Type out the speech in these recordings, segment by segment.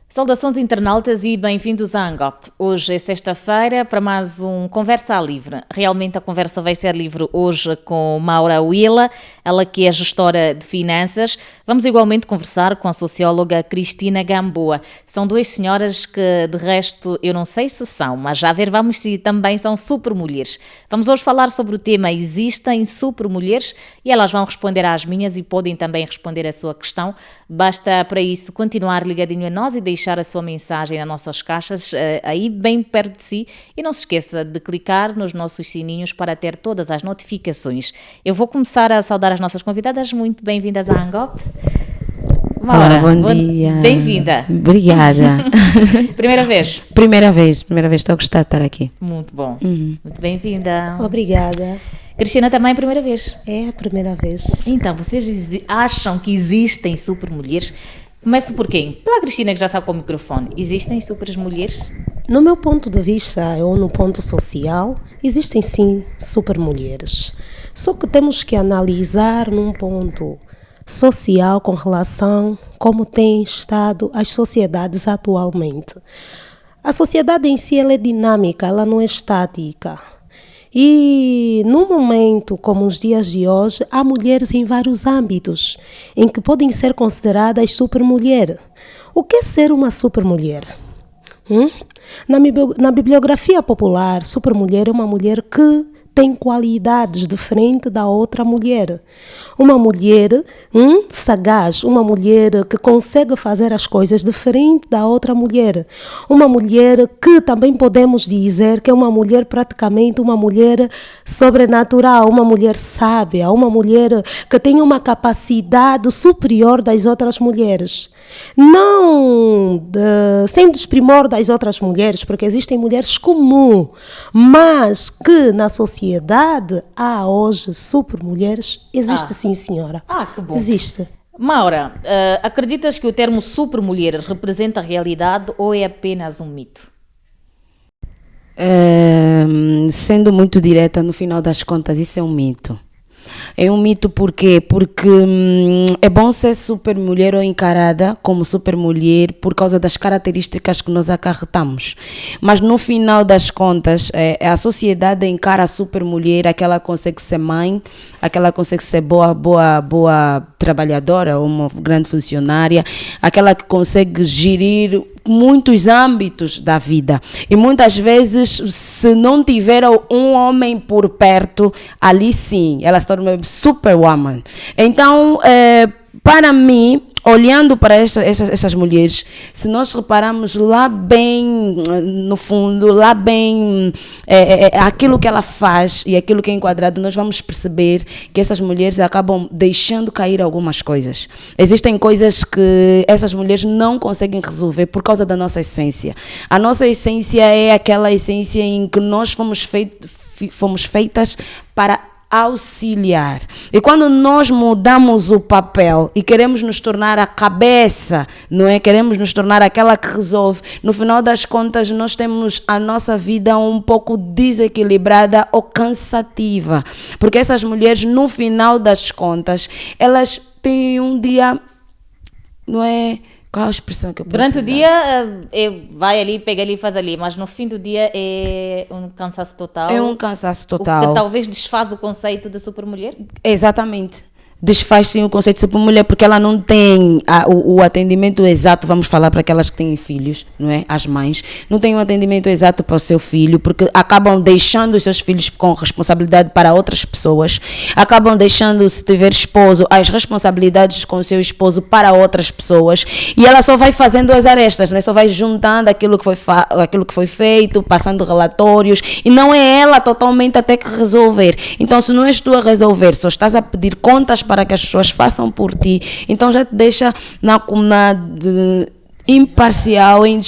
Saudações internautas e bem-vindos à Angop. Hoje é sexta-feira para mais um Conversa Livre. Realmente a conversa vai ser livre hoje com Maura Willa, ela que é gestora de finanças. Vamos igualmente conversar com a socióloga Cristina Gamboa. São duas senhoras que, de resto, eu não sei se são, mas já ver vamos se também são super mulheres. Vamos hoje falar sobre o tema Existem super mulheres e elas vão responder às minhas e podem também responder a sua questão. Basta para isso continuar ligadinho a nós e deixar a sua mensagem nas nossas caixas aí bem perto de si e não se esqueça de clicar nos nossos sininhos para ter todas as notificações. Eu vou começar a saudar as nossas convidadas. Muito bem-vindas à Angop. Olá, bom dia. Bem-vinda. Obrigada. Primeira vez? Primeira vez. Estou a gostar de estar aqui. Muito bom. Muito bem-vinda. Obrigada. Cristina, também é a primeira vez? É a primeira vez. Então, vocês acham que existem super mulheres? Começo por quem? Pela Cristina, que já está com o microfone. Existem super mulheres? No meu ponto de vista, ou no ponto social, existem sim super mulheres. Só que temos que analisar num ponto social com relação a como têm estado as sociedades atualmente. A sociedade em si ela é dinâmica, ela não é estática. E num momento como os dias de hoje, há mulheres em vários âmbitos em que podem ser consideradas supermulher. O que é ser uma supermulher? Na bibliografia popular, supermulher é uma mulher que tem qualidades diferentes da outra mulher. Uma mulher sagaz, uma mulher que consegue fazer as coisas diferente da outra mulher. Uma mulher que também podemos dizer que é uma mulher praticamente uma mulher sobrenatural, uma mulher sábia, uma mulher que tem uma capacidade superior das outras mulheres. Não sem desprimor das outras mulheres, porque existem mulheres comuns, mas que na sociedade há hoje super mulheres. Existe sim, senhora. Que bom. Existe. Maura, acreditas que o termo super mulher representa a realidade ou é apenas um mito? Sendo muito direta, no final das contas, isso é um mito. É um mito por quê? Porque é bom ser super mulher ou encarada como super mulher por causa das características que nós acarretamos. Mas no final das contas, a sociedade encara a super mulher, aquela que consegue ser mãe, aquela que consegue ser boa trabalhadora, uma grande funcionária, aquela que consegue gerir muitos âmbitos da vida. E muitas vezes, se não tiver um homem por perto, ali sim, ela se torna superwoman. Então, para mim, olhando para essas mulheres, se nós repararmos lá bem, no fundo, lá bem, aquilo que ela faz e aquilo que é enquadrado, nós vamos perceber que essas mulheres acabam deixando cair algumas coisas. Existem coisas que essas mulheres não conseguem resolver por causa da nossa essência. A nossa essência é aquela essência em que nós fomos feitas para auxiliar. E quando nós mudamos o papel e queremos nos tornar a cabeça, não é? Queremos nos tornar aquela que resolve, no final das contas nós temos a nossa vida um pouco desequilibrada ou cansativa. Porque essas mulheres, no final das contas, elas têm um dia, não é? Qual a expressão que eu posso Durante usar? o dia, vai ali, pega ali, faz ali, mas no fim do dia é um cansaço total. É um cansaço O total. que talvez desfaz o conceito de supermulher. Exatamente. Desfaz sim o conceito de supermulher porque ela não tem o atendimento exato, vamos falar para aquelas que têm filhos, não é? As mães, não têm um atendimento exato para o seu filho porque acabam deixando os seus filhos com responsabilidade para outras pessoas, acabam deixando, se tiver esposo, as responsabilidades com o seu esposo para outras pessoas e ela só vai fazendo as arestas, né? Só vai juntando aquilo que foi feito, passando relatórios e não é ela totalmente até que resolver. Então, se não és tu a resolver, só estás a pedir contas para que as pessoas façam por ti, então já te deixa imparcial, em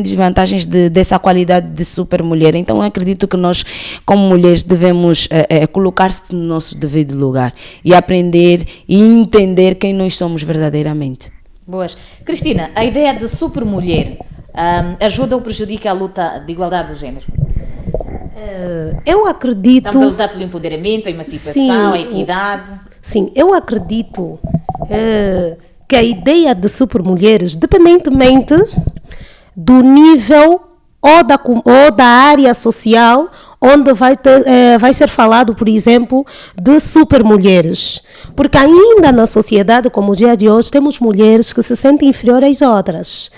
desvantagens dessa qualidade de super mulher. Então eu acredito que nós, como mulheres, devemos colocar-se no nosso devido lugar e aprender e entender quem nós somos verdadeiramente. Boas. Cristina, a ideia de supermulher ajuda ou prejudica a luta de igualdade de género? Eu acredito... Estamos a lutar pelo empoderamento, a emancipação, a equidade. Sim, eu acredito que a ideia de supermulheres, dependentemente do nível ou da área social onde vai ser falado, por exemplo, de supermulheres. Porque ainda na sociedade, como o dia de hoje, temos mulheres que se sentem inferiores às outras.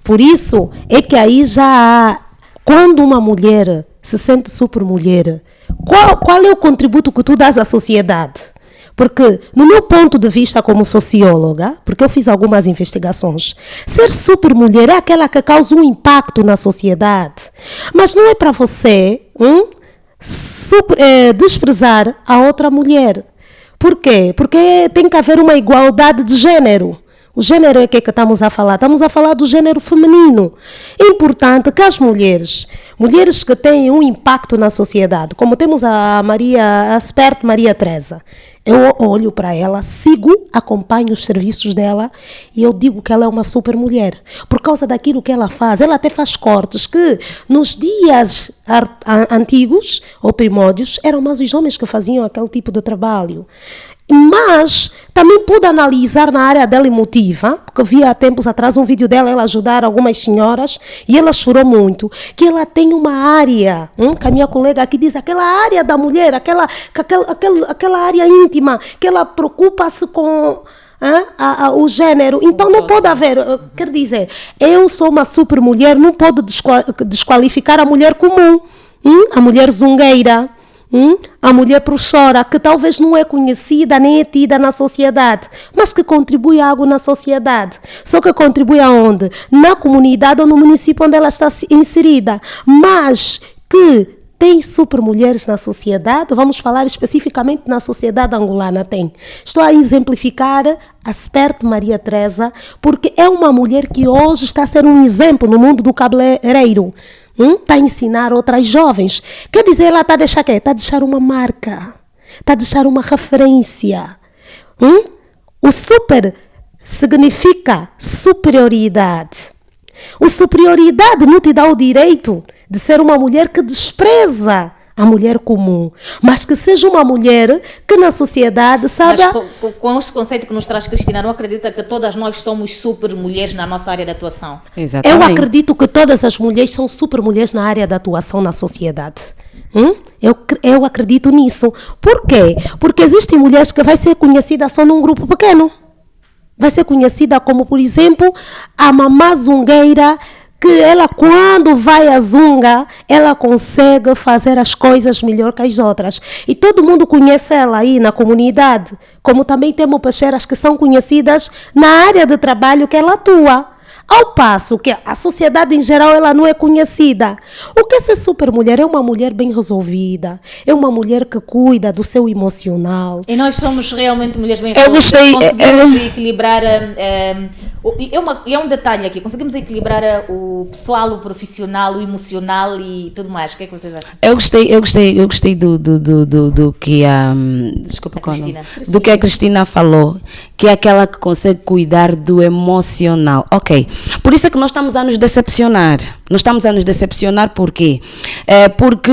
Por isso é que aí já há, quando uma mulher se sente supermulher, qual é o contributo que tu dás à sociedade? Porque, no meu ponto de vista como socióloga, porque eu fiz algumas investigações, ser supermulher é aquela que causa um impacto na sociedade. Mas não é para você desprezar a outra mulher. Por quê? Porque tem que haver uma igualdade de gênero. O gênero é que estamos a falar? Estamos a falar do gênero feminino. É importante que as mulheres que têm um impacto na sociedade, como temos a esperta Maria Teresa, eu olho para ela, sigo, acompanho os serviços dela e eu digo que ela é uma super mulher. Por causa daquilo que ela faz. Ela até faz cortes que nos dias antigos ou primórdios eram mais os homens que faziam aquele tipo de trabalho. Mas também pude analisar na área dela emotiva, porque vi há tempos atrás um vídeo dela, ela ajudar algumas senhoras, e ela chorou muito, que ela tem uma área, que a minha colega aqui diz, aquela área da mulher, aquela área íntima, que ela preocupa-se com o gênero. Então não pode haver, quer dizer, eu sou uma super mulher, não pode desqualificar a mulher comum, a mulher zungueira, a mulher professora, que talvez não é conhecida nem é tida na sociedade, mas que contribui algo na sociedade. Só que contribui aonde? Na comunidade ou no município onde ela está inserida. Mas que tem supermulheres na sociedade, vamos falar especificamente na sociedade angolana, tem. Estou a exemplificar a esperta Maria Teresa, porque é uma mulher que hoje está a ser um exemplo no mundo do cabeleireiro. Está a ensinar outras jovens. Quer dizer, ela está a deixar quê? Está a deixar uma marca. Está a deixar uma referência. O super significa superioridade. O superioridade não te dá o direito de ser uma mulher que despreza a mulher comum, mas que seja uma mulher que na sociedade sabe... Mas com este conceito que nos traz Cristina, não acredita que todas nós somos super mulheres na nossa área de atuação? Exatamente. Eu acredito que todas as mulheres são super mulheres na área de atuação na sociedade. Eu acredito nisso. Por quê? Porque existem mulheres que vai ser conhecida só num grupo pequeno. Vai ser conhecida como, por exemplo, a mamã zungueira, que ela, quando vai à zunga, ela consegue fazer as coisas melhor que as outras. E todo mundo conhece ela aí na comunidade, como também temos peixeiras que são conhecidas na área de trabalho que ela atua. Ao passo que a sociedade em geral ela não é conhecida. O que é ser super mulher? É uma mulher bem resolvida, é uma mulher que cuida do seu emocional. E nós somos realmente mulheres bem resolvidas. Conseguimos equilibrar... é um detalhe aqui, conseguimos equilibrar o pessoal, o profissional, o emocional e tudo mais. O que é que vocês acham? Eu gostei do que do que a Cristina falou, que é aquela que consegue cuidar do emocional. Ok. Por isso é que nós estamos a nos decepcionar. Nós estamos a nos decepcionar por quê? Porque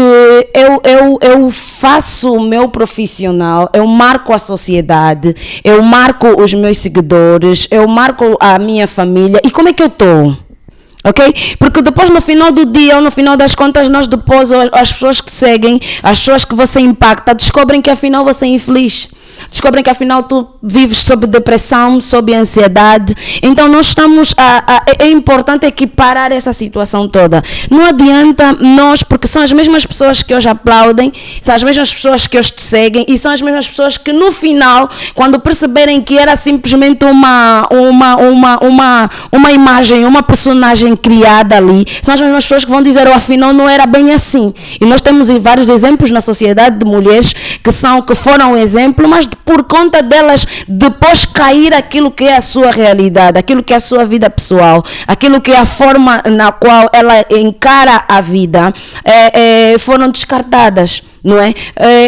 eu faço o meu profissional, eu marco a sociedade, eu marco os meus seguidores, eu marco a minha família. E como é que eu estou? Ok? Porque depois no final do dia ou no final das contas, nós depois, as pessoas que seguem, as pessoas que você impacta, descobrem que afinal você é infeliz. Descobrem que afinal tu vives sob depressão, sob ansiedade. Então nós estamos é importante equiparar essa situação toda. Não adianta nós, porque são as mesmas pessoas que hoje aplaudem, são as mesmas pessoas que hoje te seguem e são as mesmas pessoas que no final, quando perceberem que era simplesmente uma imagem, uma personagem criada ali, são as mesmas pessoas que vão dizer, afinal não era bem assim. E nós temos vários exemplos na sociedade de mulheres que foram um exemplo, mas por conta delas depois cair aquilo que é a sua realidade, aquilo que é a sua vida pessoal, aquilo que é a forma na qual ela encara a vida, foram descartadas. não é?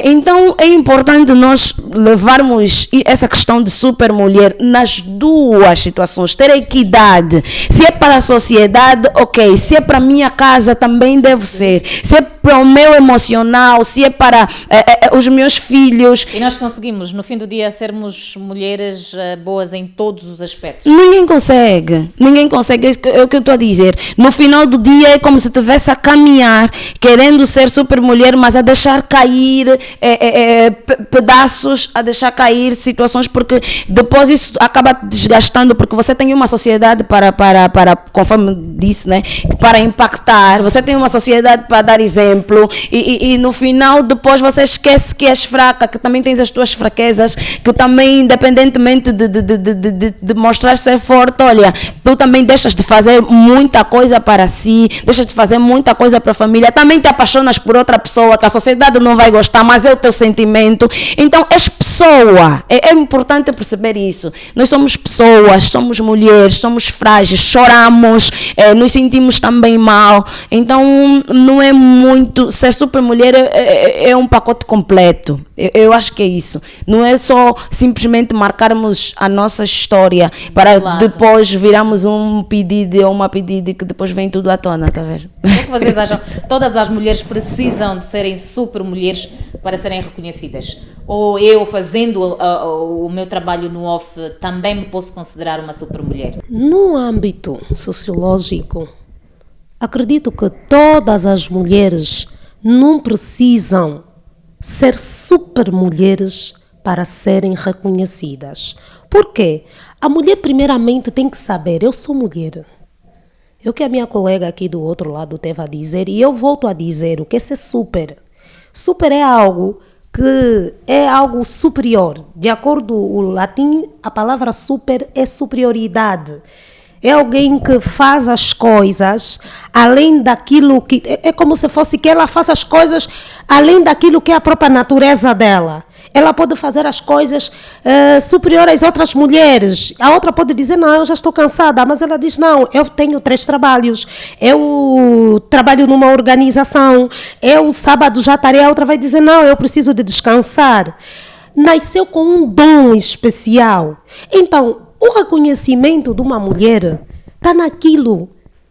Então é importante nós levarmos essa questão de super mulher nas duas situações, ter equidade. Se é para a sociedade, ok. Se é para a minha casa, também deve ser. Se é para o meu emocional, se é para os meus filhos. E nós conseguimos, no fim do dia, sermos mulheres boas em todos os aspectos. Ninguém consegue, é o que eu estou a dizer. No final do dia é como se estivesse a caminhar, querendo ser super mulher, mas a deixar cair pedaços, a deixar cair situações, porque depois isso acaba desgastando, porque você tem uma sociedade para conforme disse, né, para impactar, você tem uma sociedade para dar exemplo, e no final depois você esquece que és fraca, que também tens as tuas fraquezas, que também, independentemente de mostrar ser forte, olha, tu também deixas de fazer muita coisa para si, deixas de fazer muita coisa para a família, também te apaixonas por outra pessoa que a sociedade não vai gostar, mas é o teu sentimento. Então és pessoa, é importante perceber isso. Nós somos pessoas, somos mulheres, somos frágeis, choramos, nos sentimos também mal. Então não é muito, ser super mulher é um pacote completo. Eu acho que é isso. Não é só simplesmente marcarmos a nossa história para depois virarmos um pedido ou uma pedida que depois vem tudo à tona, tá vendo? O que é que vocês acham? Todas as mulheres precisam de serem super mulheres para serem reconhecidas? Ou eu, fazendo o meu trabalho no off, também me posso considerar uma super mulher? No âmbito sociológico, acredito que todas as mulheres não precisam ser super mulheres para serem reconhecidas. Por quê? A mulher primeiramente tem que saber, eu sou mulher. É o que a minha colega aqui do outro lado teve a dizer, e eu volto a dizer, o que é ser super? Super é algo que é algo superior. De acordo com o latim, a palavra super é superioridade. É alguém que faz as coisas além daquilo que... É como se fosse que ela faça as coisas além daquilo que é a própria natureza dela. Ela pode fazer as coisas superior às outras mulheres. A outra pode dizer, não, eu já estou cansada. Mas ela diz, não, eu tenho 3 trabalhos. Eu trabalho numa organização. Eu sábado já estarei. A outra vai dizer, não, eu preciso de descansar. Nasceu com um dom especial. Então, o reconhecimento de uma mulher está naquilo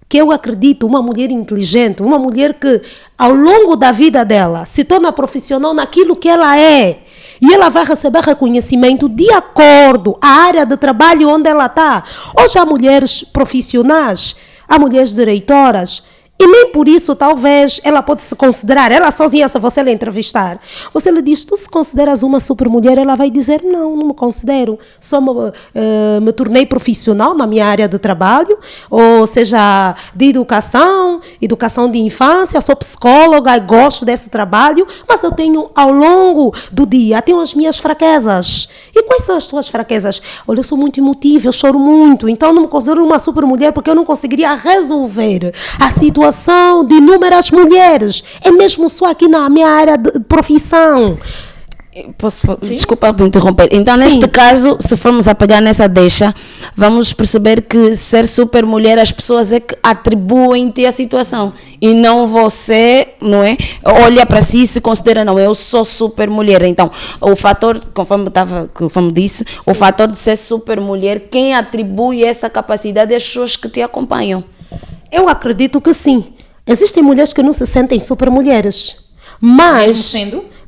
que eu acredito, uma mulher inteligente, uma mulher que ao longo da vida dela se torna profissional naquilo que ela é. E ela vai receber reconhecimento de acordo com a área de trabalho onde ela está. Hoje há mulheres profissionais, há mulheres direitoras, e nem por isso, talvez, ela pode se considerar, ela sozinha, se você lhe entrevistar, você lhe diz, tu se consideras uma super mulher? Ela vai dizer, não me considero. Só me tornei profissional na minha área de trabalho, ou seja, de educação de infância, sou psicóloga e gosto desse trabalho, mas eu tenho, ao longo do dia, tenho as minhas fraquezas. E quais são as tuas fraquezas? Olha, eu sou muito emotiva, eu choro muito, então não me considero uma super mulher porque eu não conseguiria resolver a situação de inúmeras mulheres. É mesmo só aqui na minha área de profissão. Desculpa por interromper. Então, sim, neste caso, se formos a pegar nessa deixa, vamos perceber que ser super mulher, as pessoas é que atribuem-te a situação e não você, não é? Olha para si e se considera, não, eu sou super mulher. Então, o fator, conforme disse, sim, o fator de ser super mulher, quem atribui essa capacidade é as pessoas que te acompanham. Eu acredito que sim. Existem mulheres que não se sentem super mulheres. Mas,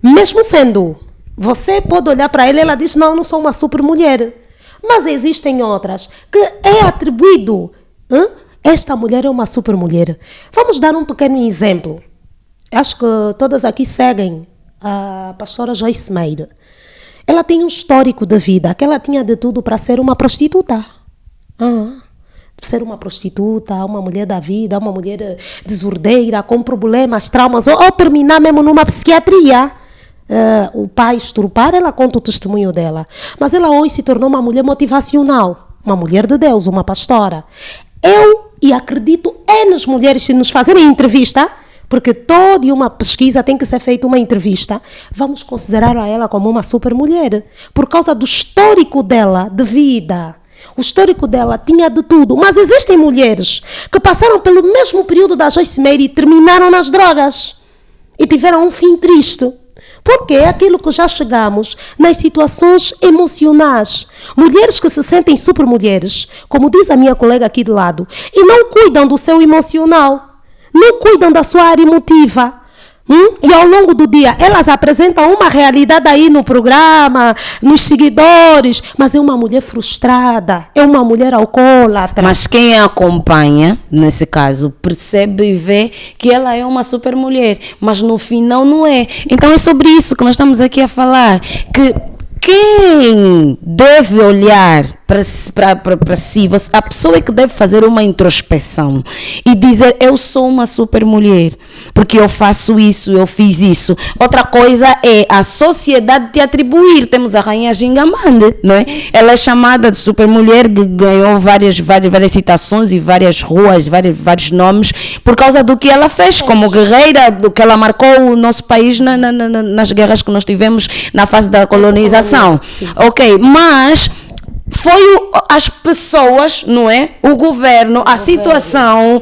mesmo sendo, você pode olhar para ela e ela diz, não, eu não sou uma super mulher. Mas existem outras que é atribuído, esta mulher é uma super mulher. Vamos dar um pequeno exemplo. Acho que todas aqui seguem a pastora Joyce Meyer. Ela tem um histórico de vida, que ela tinha de tudo para ser uma prostituta. Ser uma prostituta, uma mulher da vida, uma mulher desordeira, com problemas, traumas, ou terminar mesmo numa psiquiatria. O pai estrupar, ela conta o testemunho dela. Mas ela hoje se tornou uma mulher motivacional, uma mulher de Deus, uma pastora. Eu, e acredito, nas mulheres, se nos fazerem entrevista, porque toda uma pesquisa tem que ser feita uma entrevista, vamos considerar ela como uma super mulher, por causa do histórico dela de vida. O histórico dela tinha de tudo, mas existem mulheres que passaram pelo mesmo período da Joyce Meyer e terminaram nas drogas e tiveram um fim triste. Porque é aquilo que já chegamos nas situações emocionais. Mulheres que se sentem super mulheres, como diz a minha colega aqui de lado, e não cuidam do seu emocional, não cuidam da sua área emotiva. E ao longo do dia, elas apresentam uma realidade aí no programa, nos seguidores, mas é uma mulher frustrada, é uma mulher alcoólatra. Mas quem a acompanha, nesse caso, percebe e vê que ela é uma super mulher, mas no final não é. Então é sobre isso que nós estamos aqui a falar, que quem deve olhar para si, a pessoa é que deve fazer uma introspeção e dizer, eu sou uma super mulher, porque eu faço isso, eu fiz isso. Outra coisa é a sociedade te atribuir. Temos a rainha Gingamande, não é? Sim. Ela é chamada de super mulher, ganhou várias citações e várias ruas, vários nomes, por causa do que ela fez como guerreira, do que ela marcou o nosso país nas guerras que nós tivemos na fase da colonização. Sim. Ok, mas foi as pessoas, não é? O governo, a situação,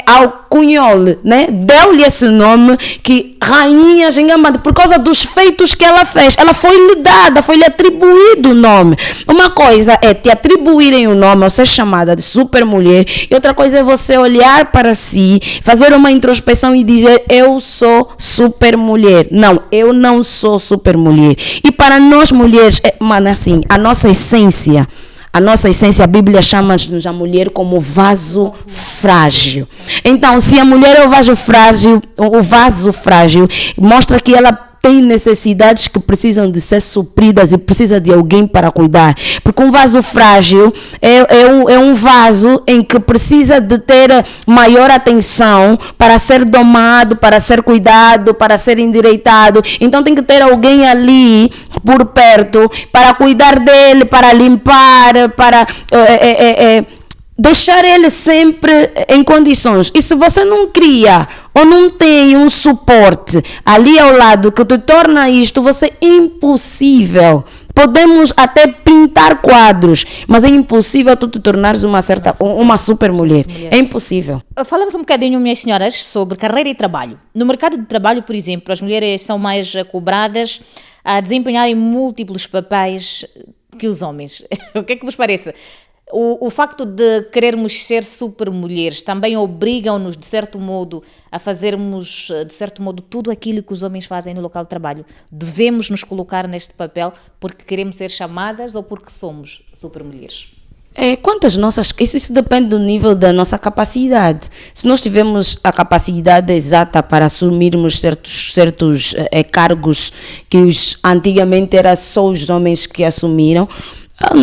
ao cunhou-lhe, né? Deu-lhe esse nome, que Rainha Gingamande, por causa dos feitos que ela fez. Ela foi-lhe dada, foi-lhe atribuído o nome. Uma coisa é te atribuírem o nome, ou ser chamada de super mulher, e outra coisa é você olhar para si, fazer uma introspeção e dizer, eu sou super mulher. Não, eu não sou super mulher. E para nós mulheres, mano, assim, a nossa essência, a Bíblia chama-nos a mulher como vaso frágil. Então, se a mulher é o vaso frágil, mostra que ela tem necessidades que precisam de ser supridas e precisa de alguém para cuidar. Porque um vaso frágil é um vaso em que precisa de ter maior atenção para ser domado, para ser cuidado, para ser endireitado. Então tem que ter alguém ali por perto para cuidar dele, para limpar, para deixar ele sempre em condições. E se você não cria ou não tem um suporte ali ao lado que te torna isto, você é impossível. Podemos até pintar quadros, mas é impossível tu te tornares uma super mulher. É impossível. Falamos um bocadinho, minhas senhoras, sobre carreira e trabalho. No mercado de trabalho, por exemplo, as mulheres são mais cobradas a desempenharem múltiplos papéis que os homens. O que é que vos parece? O facto de querermos ser super mulheres também obrigam-nos, de certo modo, a fazermos, de certo modo, tudo aquilo que os homens fazem no local de trabalho. Devemos nos colocar neste papel porque queremos ser chamadas ou porque somos super mulheres? Isso depende do nível da nossa capacidade. Se nós tivermos a capacidade exata para assumirmos certos cargos que antigamente era só os homens que assumiram,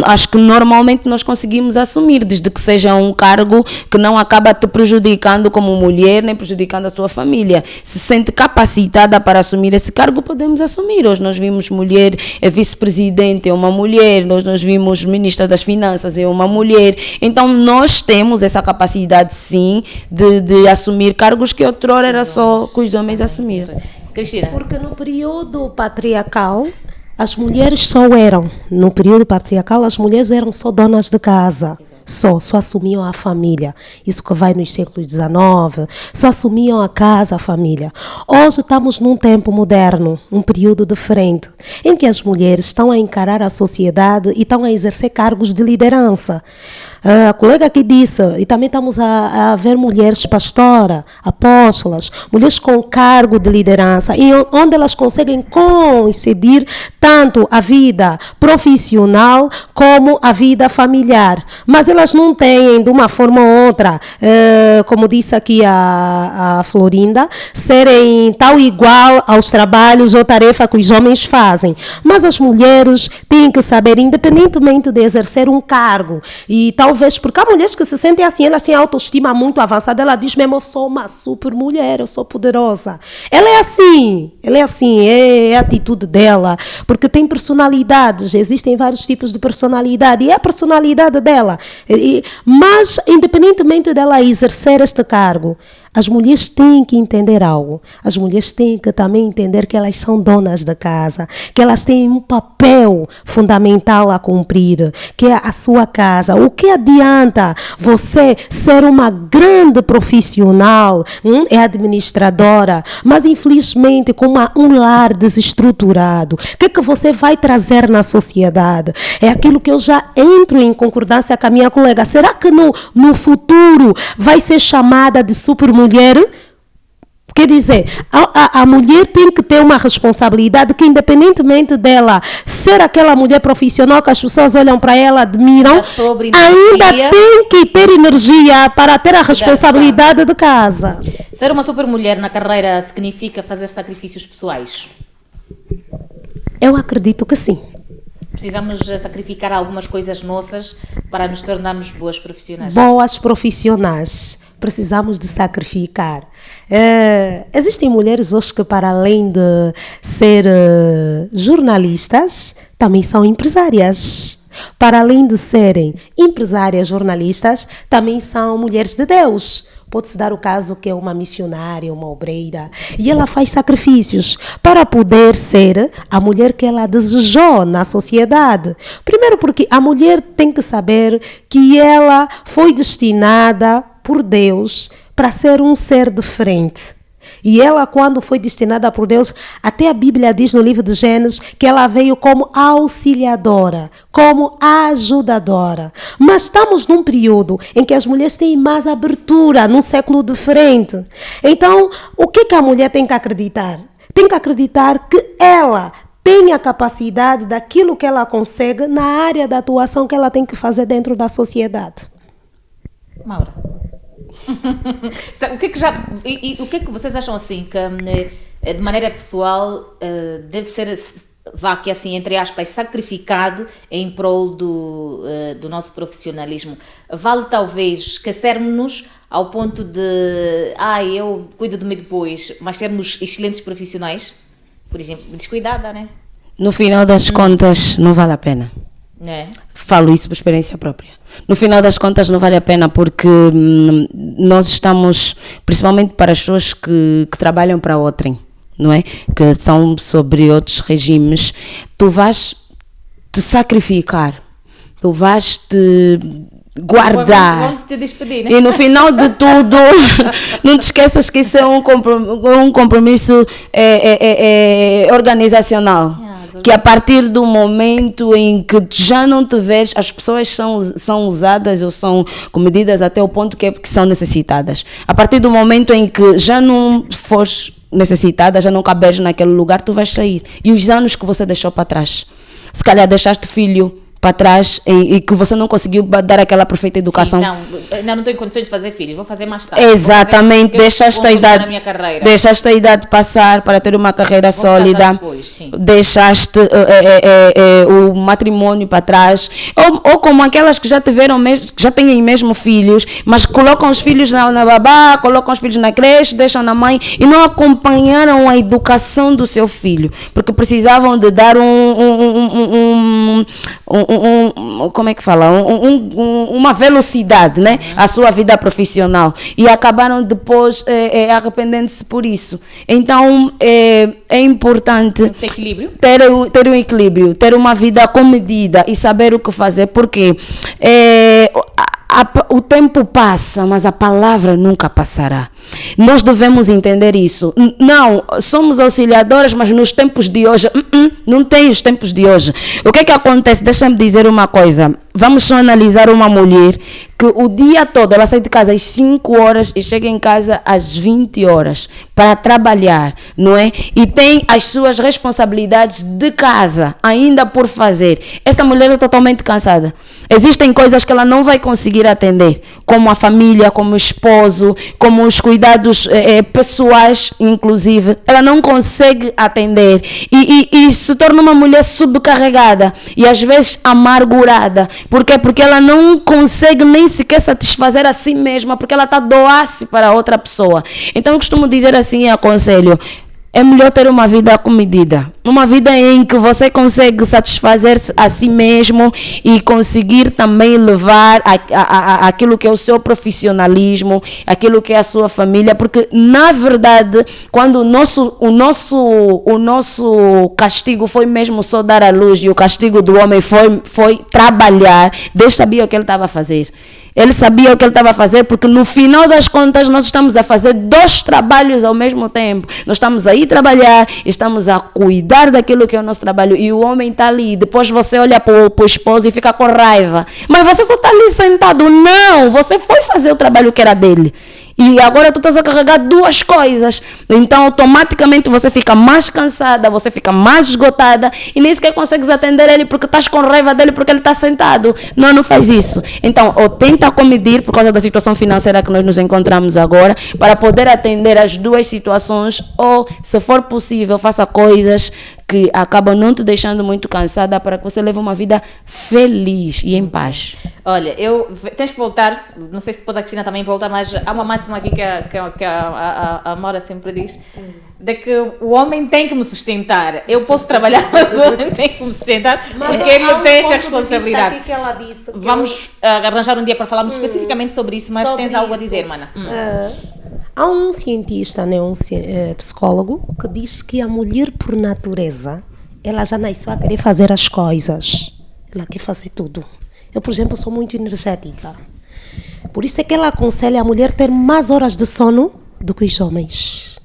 acho que normalmente nós conseguimos assumir, desde que seja um cargo que não acaba te prejudicando como mulher, nem prejudicando a tua família. Se sente capacitada para assumir esse cargo, podemos assumir. Hoje nós vimos mulher, vice-presidente é uma mulher, nós vimos ministra das Finanças é uma mulher. Então nós temos essa capacidade sim de assumir cargos que outrora era só que os homens assumiram. Cristina? Porque no período patriarcal, as mulheres no período patriarcal, as mulheres eram só donas de casa. Só assumiam a família. Isso que vai nos séculos XIX, só assumiam a casa, a família. Hoje estamos num tempo moderno, um período diferente, em que as mulheres estão a encarar a sociedade e estão a exercer cargos de liderança. A colega aqui disse, e também estamos a ver mulheres pastora, apóstolas, mulheres com cargo de liderança, e onde elas conseguem coincidir tanto a vida profissional como a vida familiar. Mas elas não têm, de uma forma ou outra, como disse aqui a Florinda, serem tal igual aos trabalhos ou tarefas que os homens fazem. Mas as mulheres têm que saber, independentemente de exercer um cargo, e talvez, porque há mulheres que se sentem assim, elas têm autoestima muito avançada, ela diz mesmo, eu sou uma super mulher, eu sou poderosa. Ela é assim, é a atitude dela, porque tem personalidades, existem vários tipos de personalidade, e é a personalidade dela. Mas, independentemente dela exercer este cargo, As mulheres têm que entender algo. As mulheres têm que também entender que elas são donas da casa, que elas têm um papel fundamental a cumprir, que é a sua casa. O que adianta você ser uma grande profissional, é administradora, mas infelizmente com um lar desestruturado? O que é que você vai trazer na sociedade? É aquilo que eu já entro em concordância com a minha colega. Será que no futuro vai ser chamada de supermulher? Quer dizer, a mulher tem que ter uma responsabilidade que, independentemente dela ser aquela mulher profissional que as pessoas olham para ela, admiram, ainda tem que ter energia para ter a responsabilidade de casa. Ser uma supermulher na carreira significa fazer sacrifícios pessoais? Eu acredito que sim. Precisamos sacrificar algumas coisas nossas para nos tornarmos boas profissionais. Boas profissionais. Precisamos de sacrificar. Existem mulheres hoje que, para além de ser jornalistas, também são empresárias. Para além de serem empresárias, jornalistas, também são mulheres de Deus. Pode-se dar o caso que é uma missionária, uma obreira, e ela faz sacrifícios para poder ser a mulher que ela desejou na sociedade. Primeiro porque a mulher tem que saber que ela foi destinada por Deus para ser um ser diferente. E ela, quando foi destinada por Deus, até a Bíblia diz no livro de Gênesis que ela veio como auxiliadora, como ajudadora. Mas estamos num período em que as mulheres têm mais abertura, num século diferente. Então, o que a mulher tem que acreditar? Tem que acreditar que ela tem a capacidade daquilo que ela consegue na área da atuação que ela tem que fazer dentro da sociedade. Maura. O que é que vocês acham assim que de maneira pessoal deve ser, vá aqui assim entre aspas, sacrificado em prol do nosso profissionalismo? Vale talvez esquecermos-nos ao ponto de eu cuido de mim depois, mas sermos excelentes profissionais? Por exemplo, descuidada, né? No final das contas não vale a pena. É. Falo isso por experiência própria. No final das contas não vale a pena porque nós estamos, principalmente para as pessoas que trabalham para outrem, não é? Que são sobre outros regimes, tu vais te sacrificar, tu vais te guardar. Vão te despedir, né? E no final de tudo, não te esqueças que isso é um compromisso organizacional. Que a partir do momento em que já não te vês, as pessoas são usadas ou são comedidas até o ponto que são necessitadas. A partir do momento em que já não fores necessitada, já não cabes naquele lugar, tu vais sair. E os anos que você deixou para trás? Se calhar deixaste filho para trás e que você não conseguiu dar aquela perfeita educação. Sim, não tenho condições de fazer filhos, vou fazer mais tarde. Exatamente, deixaste a idade passar para ter uma carreira sólida, depois, deixaste o matrimônio para trás, ou como aquelas que já tiveram, que já têm mesmo filhos, mas colocam os filhos na babá, colocam os filhos na creche, deixam na mãe e não acompanharam a educação do seu filho, porque precisavam de dar como é que fala? Uma velocidade, né? À sua vida profissional. E acabaram depois arrependendo-se por isso. Então, é importante ter um equilíbrio, ter uma vida com medida e saber o que fazer, porque o tempo passa, mas a palavra nunca passará. Nós devemos entender isso. Não, somos auxiliadoras, mas nos tempos de hoje, não tem os tempos de hoje. O que acontece? Deixa-me dizer uma coisa. Vamos só analisar uma mulher que o dia todo, ela sai de casa às 5 horas e chega em casa às 20 horas para trabalhar, não é? E tem as suas responsabilidades de casa ainda por fazer. Essa mulher é totalmente cansada. Existem coisas que ela não vai conseguir atender, como a família, como o esposo, como os cuidados pessoais, inclusive. Ela não consegue atender e se torna uma mulher subcarregada e às vezes amargurada. Por quê? Porque ela não consegue nem sequer satisfazer a si mesma, porque ela está a doar-se para outra pessoa. Então eu costumo dizer assim e aconselho: é melhor ter uma vida comedida. Uma vida em que você consegue satisfazer-se a si mesmo e conseguir também levar aquilo que é o seu profissionalismo, aquilo que é a sua família, porque na verdade, quando o nosso castigo foi mesmo só dar à luz e o castigo do homem foi trabalhar, Deus sabia o que ele estava a fazer. Ele sabia o que ele estava a fazer, porque no final das contas nós estamos a fazer 2 trabalhos ao mesmo tempo. Nós estamos a ir trabalhar, estamos a cuidar daquilo que é o nosso trabalho, e o homem está ali. Depois você olha para o esposo e fica com raiva. Mas você só está ali sentado. Não, você foi fazer o trabalho que era dele. E agora tu estás a carregar 2 coisas. Então, automaticamente você fica mais cansada, você fica mais esgotada e nem sequer consegues atender ele porque estás com raiva dele porque ele está sentado. Não, não faz isso. Então, ou tenta comedir por causa da situação financeira que nós nos encontramos agora, para poder atender as 2 situações, ou, se for possível, faça coisas que acabam não te deixando muito cansada para que você leve uma vida feliz e em paz. Olha, tens que voltar, não sei se depois a Cristina também volta, mas há uma máxima aqui que a Maura sempre diz, de que o homem tem que me sustentar. Eu posso trabalhar, mas o homem tem que me sustentar, porque ele tem esta responsabilidade. Que ela disse que vamos arranjar um dia para falarmos especificamente sobre isso, mas tens algo a dizer, mana? Há um cientista, né, psicólogo, que diz que a mulher, por natureza, ela já nasceu a querer fazer as coisas. Ela quer fazer tudo. Eu, por exemplo, sou muito energética. Por isso é que ela aconselha a mulher ter mais horas de sono do que os homens.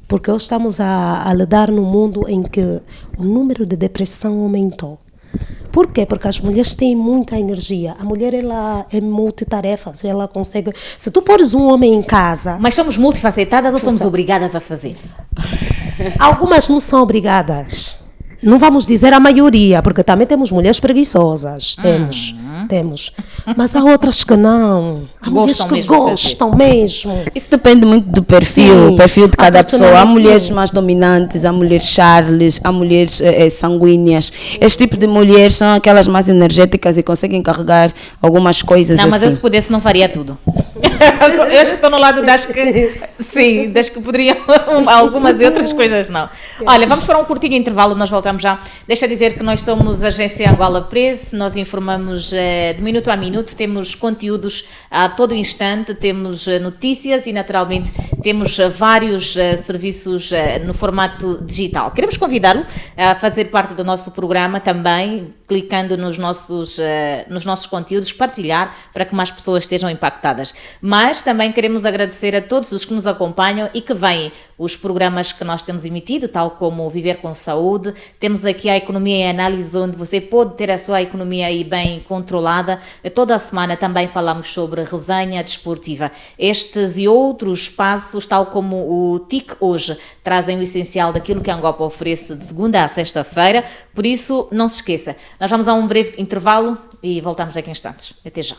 Porque hoje estamos a lidar num mundo em que o número de depressão aumentou. Por quê? Porque as mulheres têm muita energia. A mulher, ela é multitarefas, ela consegue... Se tu pôres um homem em casa... Mas somos multifacetadas ou somos obrigadas a fazer? Algumas não são obrigadas. Não vamos dizer a maioria, porque também temos mulheres preguiçosas. Temos. Mas há outras que não. Há mulheres que gostam mesmo. Isso depende muito do perfil, Sim, o perfil de cada pessoa. Há mulheres sim, mais dominantes, há mulheres charles, há mulheres sanguíneas. Este tipo de mulheres são aquelas mais energéticas e conseguem carregar algumas coisas Não, assim. mas eu se pudesse não faria tudo. Eu acho que estou no lado das que... Sim, das que poderiam... Algumas e outras coisas não. Olha, vamos para um curtinho intervalo, nós voltamos já. Deixa dizer que nós somos a agência Angola Press, nós informamos de minuto a minuto, temos conteúdos a todo instante, temos notícias e naturalmente temos vários serviços no formato digital. Queremos convidá-lo a fazer parte do nosso programa também, clicando nos nossos conteúdos, partilhar para que mais pessoas estejam impactadas. Mas também queremos agradecer a todos os que nos acompanham e que veem os programas que nós temos emitido, tal como Viver com Saúde. Temos aqui a Economia em Análise, onde você pode ter a sua economia aí bem controlada. Toda a semana também falamos sobre resenha desportiva. Estes e outros espaços, tal como o TIC Hoje, trazem o essencial daquilo que a Angopa oferece de segunda a sexta-feira. Por isso, não se esqueça. Nós vamos a um breve intervalo e voltamos daqui a instantes. Até já.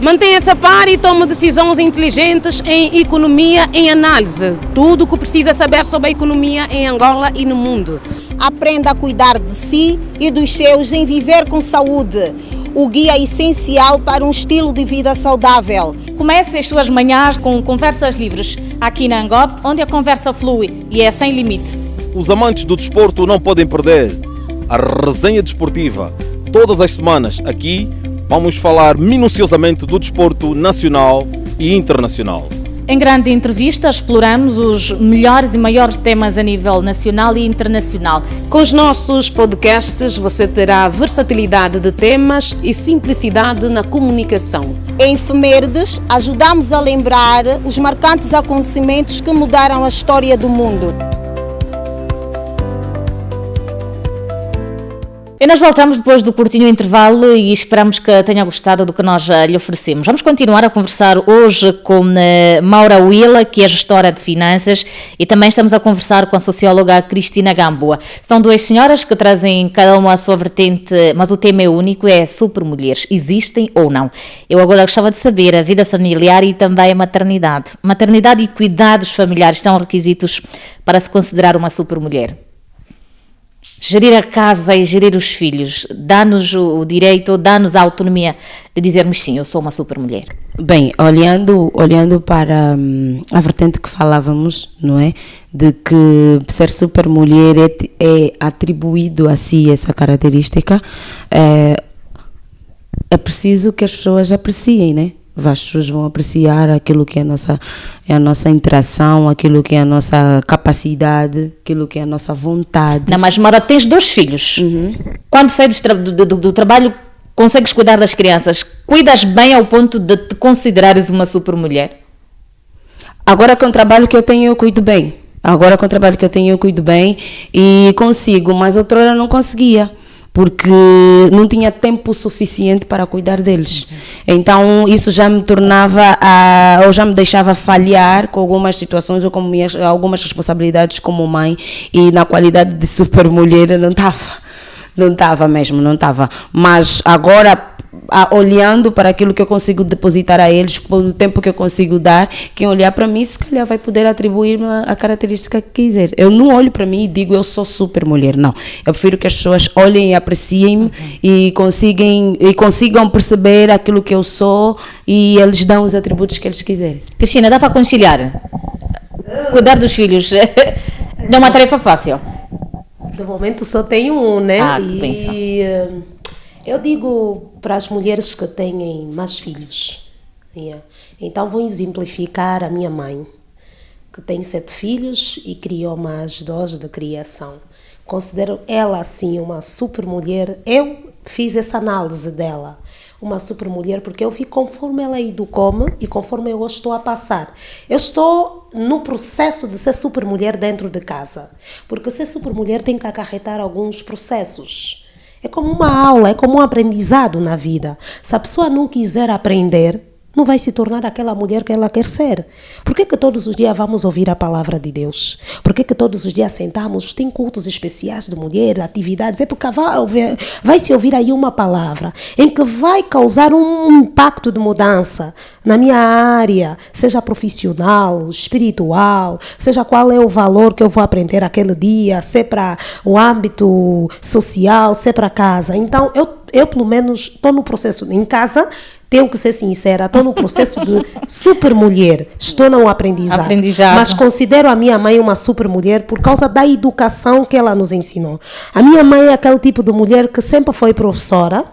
Mantenha-se a par e tome decisões inteligentes em Economia em Análise. Tudo o que precisa saber sobre a economia em Angola e no mundo. Aprenda a cuidar de si e dos seus em Viver com Saúde, o guia essencial para um estilo de vida saudável. Comece as suas manhãs com conversas livres, aqui na Angop, onde a conversa flui e é sem limite. Os amantes do desporto não podem perder a resenha desportiva. Todas as semanas aqui vamos falar minuciosamente do desporto nacional e internacional. Em grande entrevista, exploramos os melhores e maiores temas a nível nacional e internacional. Com os nossos podcasts, você terá versatilidade de temas e simplicidade na comunicação. Em Efemérides, ajudamos a lembrar os marcantes acontecimentos que mudaram a história do mundo. E nós voltamos depois do curtinho intervalo e esperamos que tenha gostado do que nós lhe oferecemos. Vamos continuar a conversar hoje com Maura Willa, que é gestora de finanças, e também estamos a conversar com a socióloga Cristina Gamboa. São duas senhoras que trazem cada uma a sua vertente, mas o tema é único, é supermulheres. Existem ou não? Eu agora gostava de saber a vida familiar e também a maternidade. Maternidade e cuidados familiares são requisitos para se considerar uma supermulher? gerir a casa e gerir os filhos dá-nos o direito, dá-nos a autonomia de dizermos sim, eu sou uma super mulher? Bem, olhando para a vertente que falávamos, não é? De que ser super mulher é atribuído a si essa característica, é preciso que as pessoas apreciem, né? As pessoas vão apreciar aquilo que é a nossa interação, aquilo que é a nossa capacidade, aquilo que é a nossa vontade. Não, mas Maura, tens 2 filhos. Quando sai do trabalho, consegues cuidar das crianças? Cuidas bem ao ponto de te considerares uma super mulher? Agora com o trabalho que eu tenho, eu cuido bem. E consigo, mas outrora não conseguia, porque não tinha tempo suficiente para cuidar deles. Então isso já me ou já me deixava falhar com algumas situações ou com algumas responsabilidades como mãe, e na qualidade de super mulher não estava. Mas agora, olhando para aquilo que eu consigo depositar a eles, pelo tempo que eu consigo dar, quem olhar para mim, se calhar vai poder atribuir-me a característica que quiser. Eu não olho para mim e digo eu sou super mulher, não. Eu prefiro que as pessoas olhem e apreciem e consigam perceber aquilo que eu sou, e eles dão os atributos que eles quiserem. Cristina, dá para conciliar? Cuidar dos filhos não é uma tarefa fácil? De momento só tenho um, né? Que bênção. Eu digo para as mulheres que têm mais filhos, então vou exemplificar a minha mãe, que tem 7 filhos e criou mais 2 de criação. Considero ela, assim, uma super mulher. Eu fiz essa análise dela, uma super mulher, porque eu vi conforme ela educou-me e conforme eu estou a passar. Eu estou no processo de ser super mulher dentro de casa, porque ser super mulher tem que acarretar alguns processos. É como uma aula, é como um aprendizado na vida. Se a pessoa não quiser aprender, não vai se tornar aquela mulher que ela quer ser. Por que todos os dias vamos ouvir a palavra de Deus? Por que todos os dias sentamos, tem cultos especiais de mulheres, atividades? É porque vai se ouvir aí uma palavra em que vai causar um impacto de mudança na minha área, seja profissional, espiritual, seja qual é o valor que eu vou aprender aquele dia, se é para o âmbito social, se é para casa. Então, eu pelo menos estou no processo em casa. Tenho que ser sincera, estou no processo de super mulher, estou no aprendizado. Mas considero a minha mãe uma super mulher por causa da educação que ela nos ensinou. A minha mãe é aquele tipo de mulher que sempre foi professora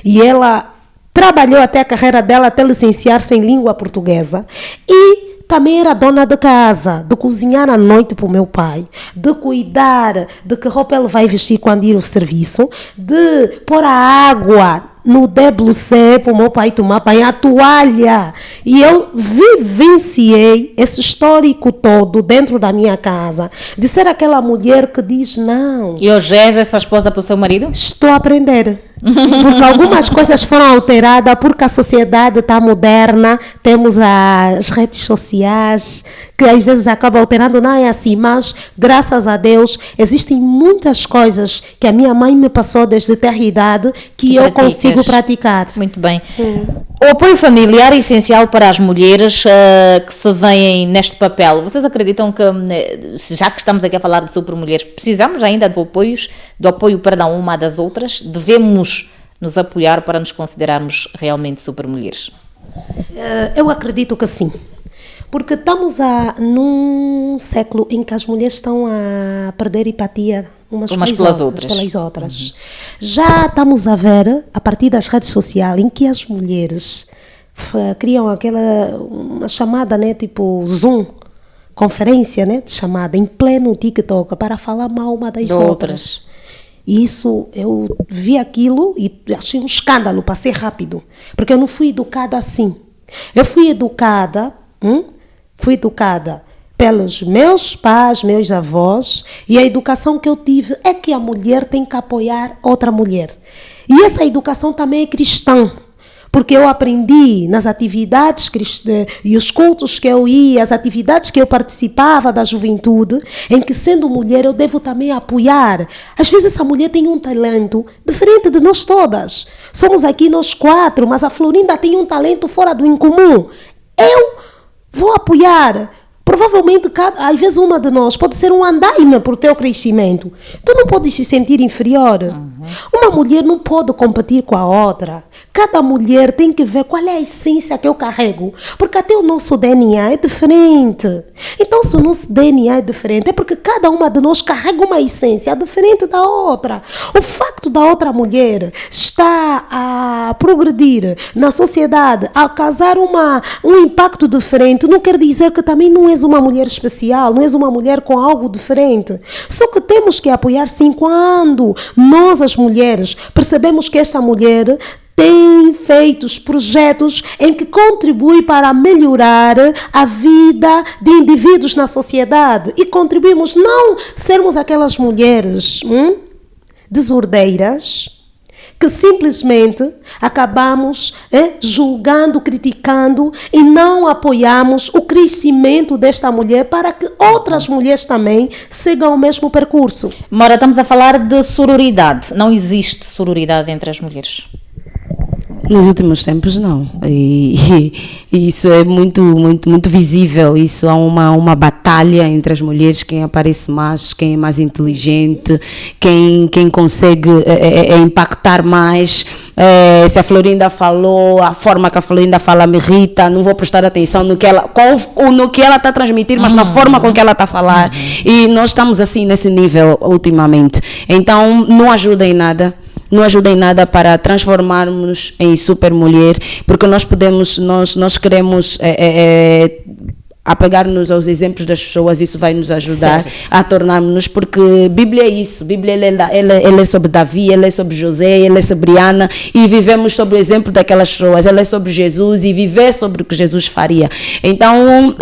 e ela trabalhou até a carreira dela, até licenciar-se em língua portuguesa, e também era dona de casa, de cozinhar à noite para o meu pai, de cuidar de que roupa ele vai vestir quando ir ao serviço, de pôr a água no WC para o meu pai tomar banho, a toalha. E eu vivenciei esse histórico todo dentro da minha casa, de ser aquela mulher que diz não. E hoje és essa esposa para o seu marido? Estou a aprender. Porque algumas coisas foram alteradas, porque a sociedade está moderna, temos as redes sociais, que às vezes acabam alterando, não é assim, mas graças a Deus existem muitas coisas que a minha mãe me passou desde ter idade que eu consigo praticar. Muito bem. O apoio familiar é essencial para as mulheres que se veem neste papel. Vocês acreditam que, já que estamos aqui a falar de super mulheres, precisamos ainda do apoio para uma das outras? Devemos nos apoiar para nos considerarmos realmente super mulheres? Eu acredito que sim. Porque estamos num século em que as mulheres estão a perder empatia umas pelas outras. Já estamos a ver, a partir das redes sociais, em que as mulheres criam uma chamada, né, tipo Zoom, conferência, né, de chamada, em pleno TikTok, para falar mal uma das outras. Isso, eu vi aquilo e achei um escândalo, passei rápido. Porque eu não fui educada assim. Eu fui educada pelos meus pais, meus avós, e a educação que eu tive é que a mulher tem que apoiar outra mulher. E essa educação também é cristã, porque eu aprendi nas atividades e os cultos que eu ia, as atividades que eu participava da juventude, em que, sendo mulher, eu devo também apoiar. Às vezes essa mulher tem um talento diferente de nós todas. Somos aqui nós 4, mas a Florinda tem um talento fora do incomum. Eu vou apoiar, Provavelmente, às vezes, uma de nós pode ser um andaime para o teu crescimento. Tu não podes se sentir inferior. Uma mulher não pode competir com a outra. Cada mulher tem que ver qual é a essência que eu carrego. Porque até o nosso DNA é diferente. Então, se o nosso DNA é diferente, é porque cada uma de nós carrega uma essência diferente da outra. O facto da outra mulher estar a progredir na sociedade, a causar um impacto diferente, não quer dizer que também não és uma mulher especial, não és uma mulher com algo diferente. Só que temos que apoiar sim quando nós, as mulheres, percebemos que esta mulher tem feito projetos em que contribui para melhorar a vida de indivíduos na sociedade e contribuímos não sermos aquelas mulheres desordeiras que simplesmente acabamos julgando, criticando e não apoiamos o crescimento desta mulher para que outras mulheres também sigam o mesmo percurso. Maura, estamos a falar de sororidade. Não existe sororidade entre as mulheres. Nos últimos tempos, não. E isso é muito visível. Isso há uma batalha entre as mulheres, quem aparece mais, quem é mais inteligente, quem consegue impactar mais. Se a Florinda falou, a forma que a Florinda fala me irrita, não vou prestar atenção no que ela está a transmitir, mas na forma com que ela está a falar. E nós estamos assim nesse nível ultimamente. Então, não ajuda em nada. Não ajuda em nada para transformarmos em super mulher, porque nós queremos apegar-nos aos exemplos das pessoas, isso vai nos ajudar a tornarmos, porque Bíblia é isso, Bíblia ela é sobre Davi, ela é sobre José, ela é sobre Ana, e vivemos sobre o exemplo daquelas pessoas, ela é sobre Jesus e viver sobre o que Jesus faria. Então,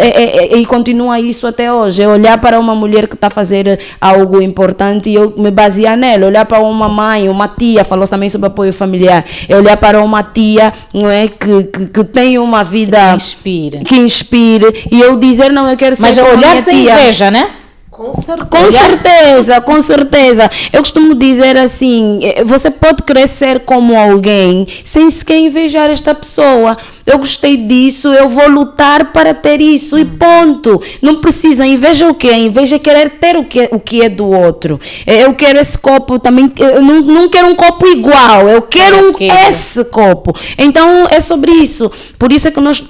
e continua isso até hoje, é olhar para uma mulher que está a fazer algo importante e eu me basear nela, olhar para uma mãe, uma tia, falou também sobre apoio familiar, é olhar para uma tia, não é, que tem uma vida que inspire, e eu dizer, não, eu quero ser. Mas olhar sem inveja, né? Com certeza. Eu costumo dizer assim, você pode crescer como alguém sem sequer invejar esta pessoa. Eu gostei disso, eu vou lutar para ter isso e ponto. Não precisa, inveja o quê? A inveja é querer ter o que é do outro. Eu quero esse copo também, eu não quero um copo igual, eu quero esse copo. Então é sobre isso. Por isso é que nós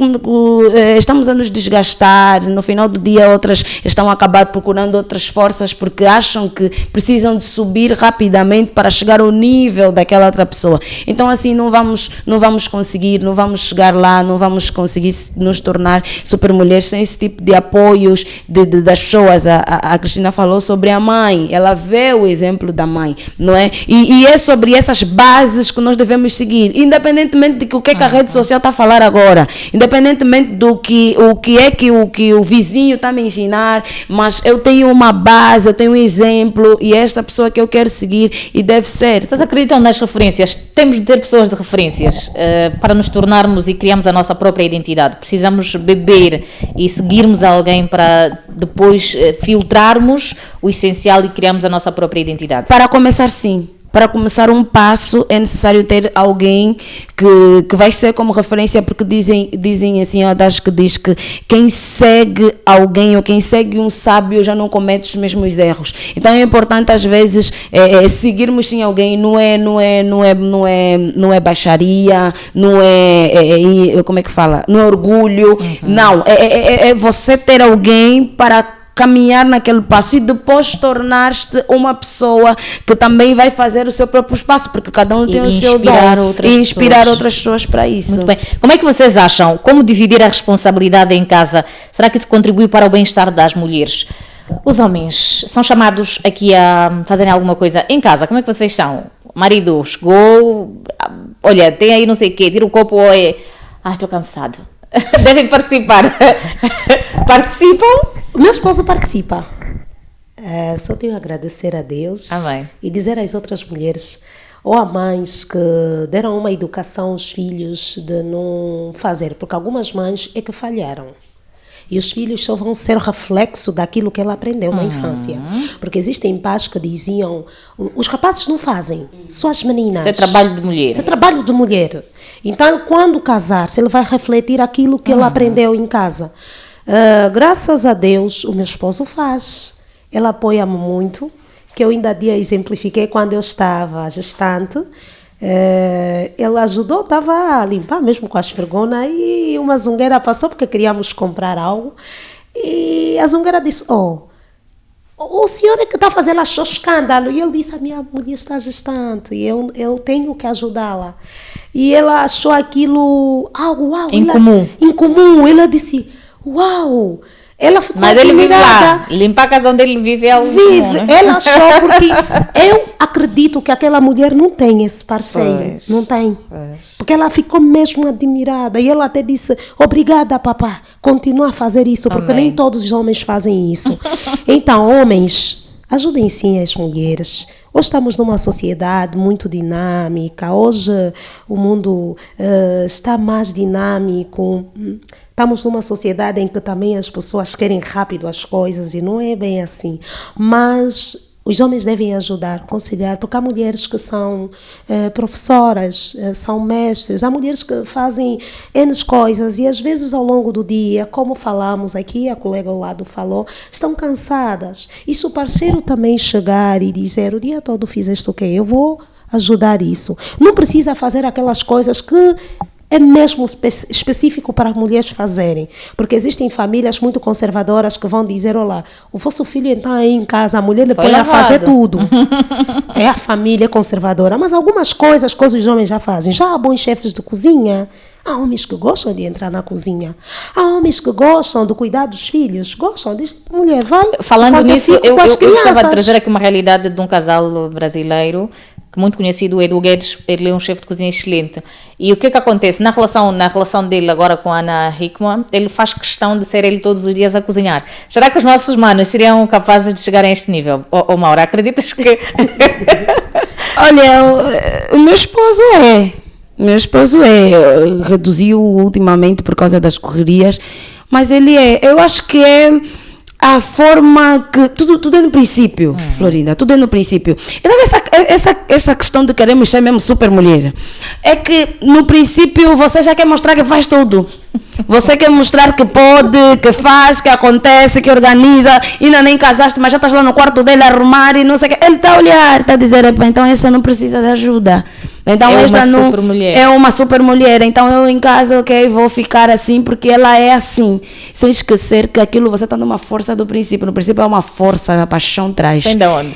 estamos a nos desgastar, no final do dia outras estão a acabar procurando outras forças porque acham que precisam de subir rapidamente para chegar ao nível daquela outra pessoa. Então assim não vamos conseguir, não vamos chegar lá, não vamos conseguir nos tornar super mulheres sem esse tipo de apoios das pessoas. A Cristina falou sobre a mãe, ela vê o exemplo da mãe, não é? E é sobre essas bases que nós devemos seguir, independentemente de o que a rede social está a falar agora, independentemente do que o vizinho está a me ensinar, mas eu tenho uma base, eu tenho um exemplo e é esta pessoa que eu quero seguir e deve ser. Vocês acreditam nas referências? Temos de ter pessoas de referências para nos tornarmos e criarmos a nossa própria identidade. Precisamos beber e seguirmos alguém para depois filtrarmos o essencial e criarmos a nossa própria identidade. Para começar, sim. Para começar um passo é necessário ter alguém que vai ser como referência, porque dizem assim, acho que diz que quem segue alguém ou quem segue um sábio já não comete os mesmos erros. Então é importante às vezes seguirmos sim alguém, não é baixaria, não é como é que fala? Não é orgulho, não, é você ter alguém para caminhar naquele passo e depois tornar-te uma pessoa que também vai fazer o seu próprio espaço, porque cada um tem o seu dom e inspirar outras pessoas para isso. Muito bem. Como é que vocês acham? Como dividir a responsabilidade em casa? Será que isso contribui para o bem-estar das mulheres? Os homens são chamados aqui a fazerem alguma coisa em casa. Como é que vocês são? O marido chegou, olha, tem aí não sei o quê, tira o copo, estou cansado. Devem participar. Participam? O meu esposo participa. Só tenho a agradecer a Deus. Amém. E dizer às outras mulheres ou a mães que deram uma educação aos filhos de não fazer, porque algumas mães é que falharam. E os filhos só vão ser reflexo daquilo que ela aprendeu na infância. Porque existem pais que diziam, os rapazes não fazem, só as meninas. Isso é trabalho de mulher. Isso é trabalho de mulher. Então, quando casar-se, ele vai refletir aquilo que ele aprendeu em casa. Graças a Deus, o meu esposo faz. Ele apoia-me muito, que eu ainda dia exemplifiquei quando eu estava gestante. Ele ajudou, estava a limpar mesmo com as esfregona e uma zungueira passou porque queríamos comprar algo. E a zungueira disse, o senhor é que está a fazer, ela achou escândalo. E ele disse, a minha mulher está gestante e eu tenho que ajudá-la. E ela achou aquilo uau, incomum. Incomum. Ela disse, uau. Ela ficou Mas ele vive admirada. lá. Limpar a casa onde ele vive é algo comum, né? Ela achou, porque eu acredito que aquela mulher não tem esse parceiro. Pois. Não tem. Pois. Porque ela ficou mesmo admirada. E ela até disse, obrigada, papá, continua a fazer isso, porque Amém. nem todos os homens fazem isso. Então, homens, ajudem sim as mulheres. Hoje estamos numa sociedade muito dinâmica. Hoje o mundo está mais dinâmico. Estamos numa sociedade em que também as pessoas querem rápido as coisas e não é bem assim. Mas os homens devem ajudar, aconselhar, porque há mulheres que são professoras, são mestres, há mulheres que fazem N coisas e às vezes ao longo do dia, como falamos aqui, a colega ao lado falou, estão cansadas. E se o parceiro também chegar e dizer, o dia todo fizeste o quê? Eu vou ajudar isso. Não precisa fazer aquelas coisas que é mesmo específico para as mulheres fazerem. Porque existem famílias muito conservadoras que vão dizer, olá, o vosso filho então aí em casa, a mulher lhe põe a fazer tudo. É a família conservadora. Mas algumas coisas os homens já fazem. Já há bons chefes de cozinha. Há homens que gostam de entrar na cozinha. Há homens que gostam de cuidar dos filhos. Gostam de... Mulher, vai. Falando nisso, eu gostava de crianças. trazer aqui uma realidade de um casal brasileiro muito conhecido, o Edu Guedes. Ele é um chefe de cozinha excelente. E o que acontece? Na relação dele agora com a Ana Hickman, ele faz questão de ser ele todos os dias a cozinhar. Será que os nossos manos seriam capazes de chegar a este nível? Maura, acreditas que... Olha, o meu esposo é. Reduziu ultimamente por causa das correrias, mas ele é. Eu acho que é a forma que... Tudo é no princípio, Florinda, tudo é no princípio. Então essa questão de queremos ser mesmo super mulher, é que no princípio você já quer mostrar que faz tudo. Você quer mostrar que pode, que faz, que acontece, que organiza, ainda nem casaste, mas já estás lá no quarto dele a arrumar e não sei o que. Ele está a olhar, está a dizer, então essa não precisa de ajuda. Então esta não é uma super mulher. Então eu em casa, ok, vou ficar assim porque ela é assim. Sem esquecer que aquilo você está numa força do princípio. No princípio é uma força, a paixão traz. Vem de onde?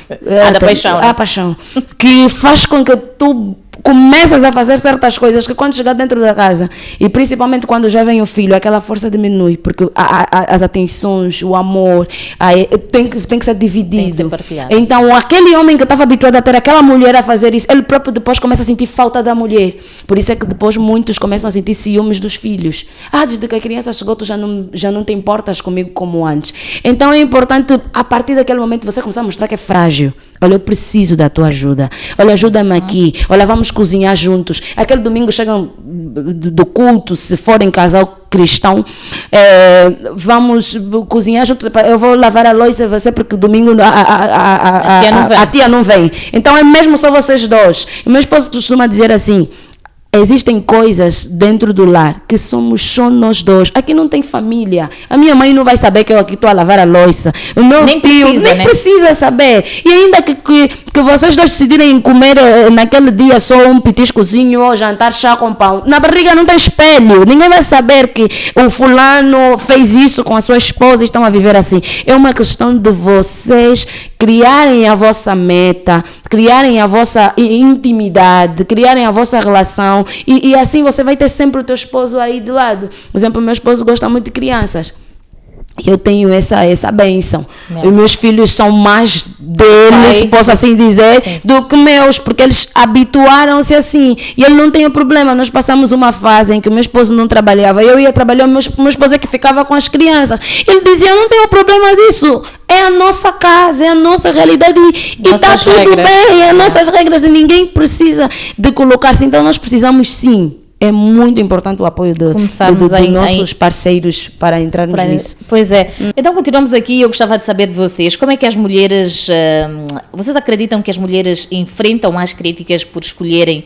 Da paixão. A paixão. Que faz com que tu começas a fazer certas coisas que quando chegar dentro da casa, e principalmente quando já vem o filho, aquela força diminui, porque as atenções, o amor, tem que ser dividido. Tem que ser partilhado. Então aquele homem que estava habituado a ter aquela mulher a fazer isso, ele próprio depois começa a sentir falta da mulher. Por isso é que depois muitos começam a sentir ciúmes dos filhos. Desde que a criança chegou, tu já não te importas comigo como antes. Então é importante, a partir daquele momento, você começar a mostrar que é frágil. Olha, eu preciso da tua ajuda. Olha, ajuda-me aqui. Olha, vamos cozinhar juntos. Aquele domingo chegam do culto, se for em casal cristão, vamos cozinhar juntos. Eu vou lavar a louça, você, porque domingo a tia não vem. Então é mesmo só vocês dois. O meu esposo costuma dizer assim, existem coisas dentro do lar que somos só nós dois. Aqui não tem família. A minha mãe não vai saber que eu aqui estou a lavar a louça. O meu nem tio precisa, nem precisa saber. E ainda que vocês dois decidirem comer naquele dia só um petiscozinho ou jantar chá com pão, na barriga não tem espelho. Ninguém vai saber que o fulano fez isso com a sua esposa e estão a viver assim. É uma questão de vocês criarem a vossa meta, criarem a vossa intimidade, criarem a vossa relação e assim você vai ter sempre o teu esposo aí de lado. Por exemplo, meu esposo gosta muito de crianças. Eu tenho essa bênção. Os meus filhos são mais deles, se posso assim dizer, sim, do que meus, porque eles habituaram-se assim. E ele não tem problema. Nós passamos uma fase em que o meu esposo não trabalhava. Eu ia trabalhar, o meu esposo é que ficava com as crianças. Ele dizia, eu não tenho problema disso. É a nossa casa, é a nossa realidade e está tudo bem. É as nossas regras e ninguém precisa de colocar-se. Então nós precisamos sim. É muito importante o apoio dos nossos parceiros para entrarmos nisso. Pois é. Então continuamos aqui. Eu gostava de saber de vocês. Como é que as mulheres... vocês acreditam que as mulheres enfrentam mais críticas por escolherem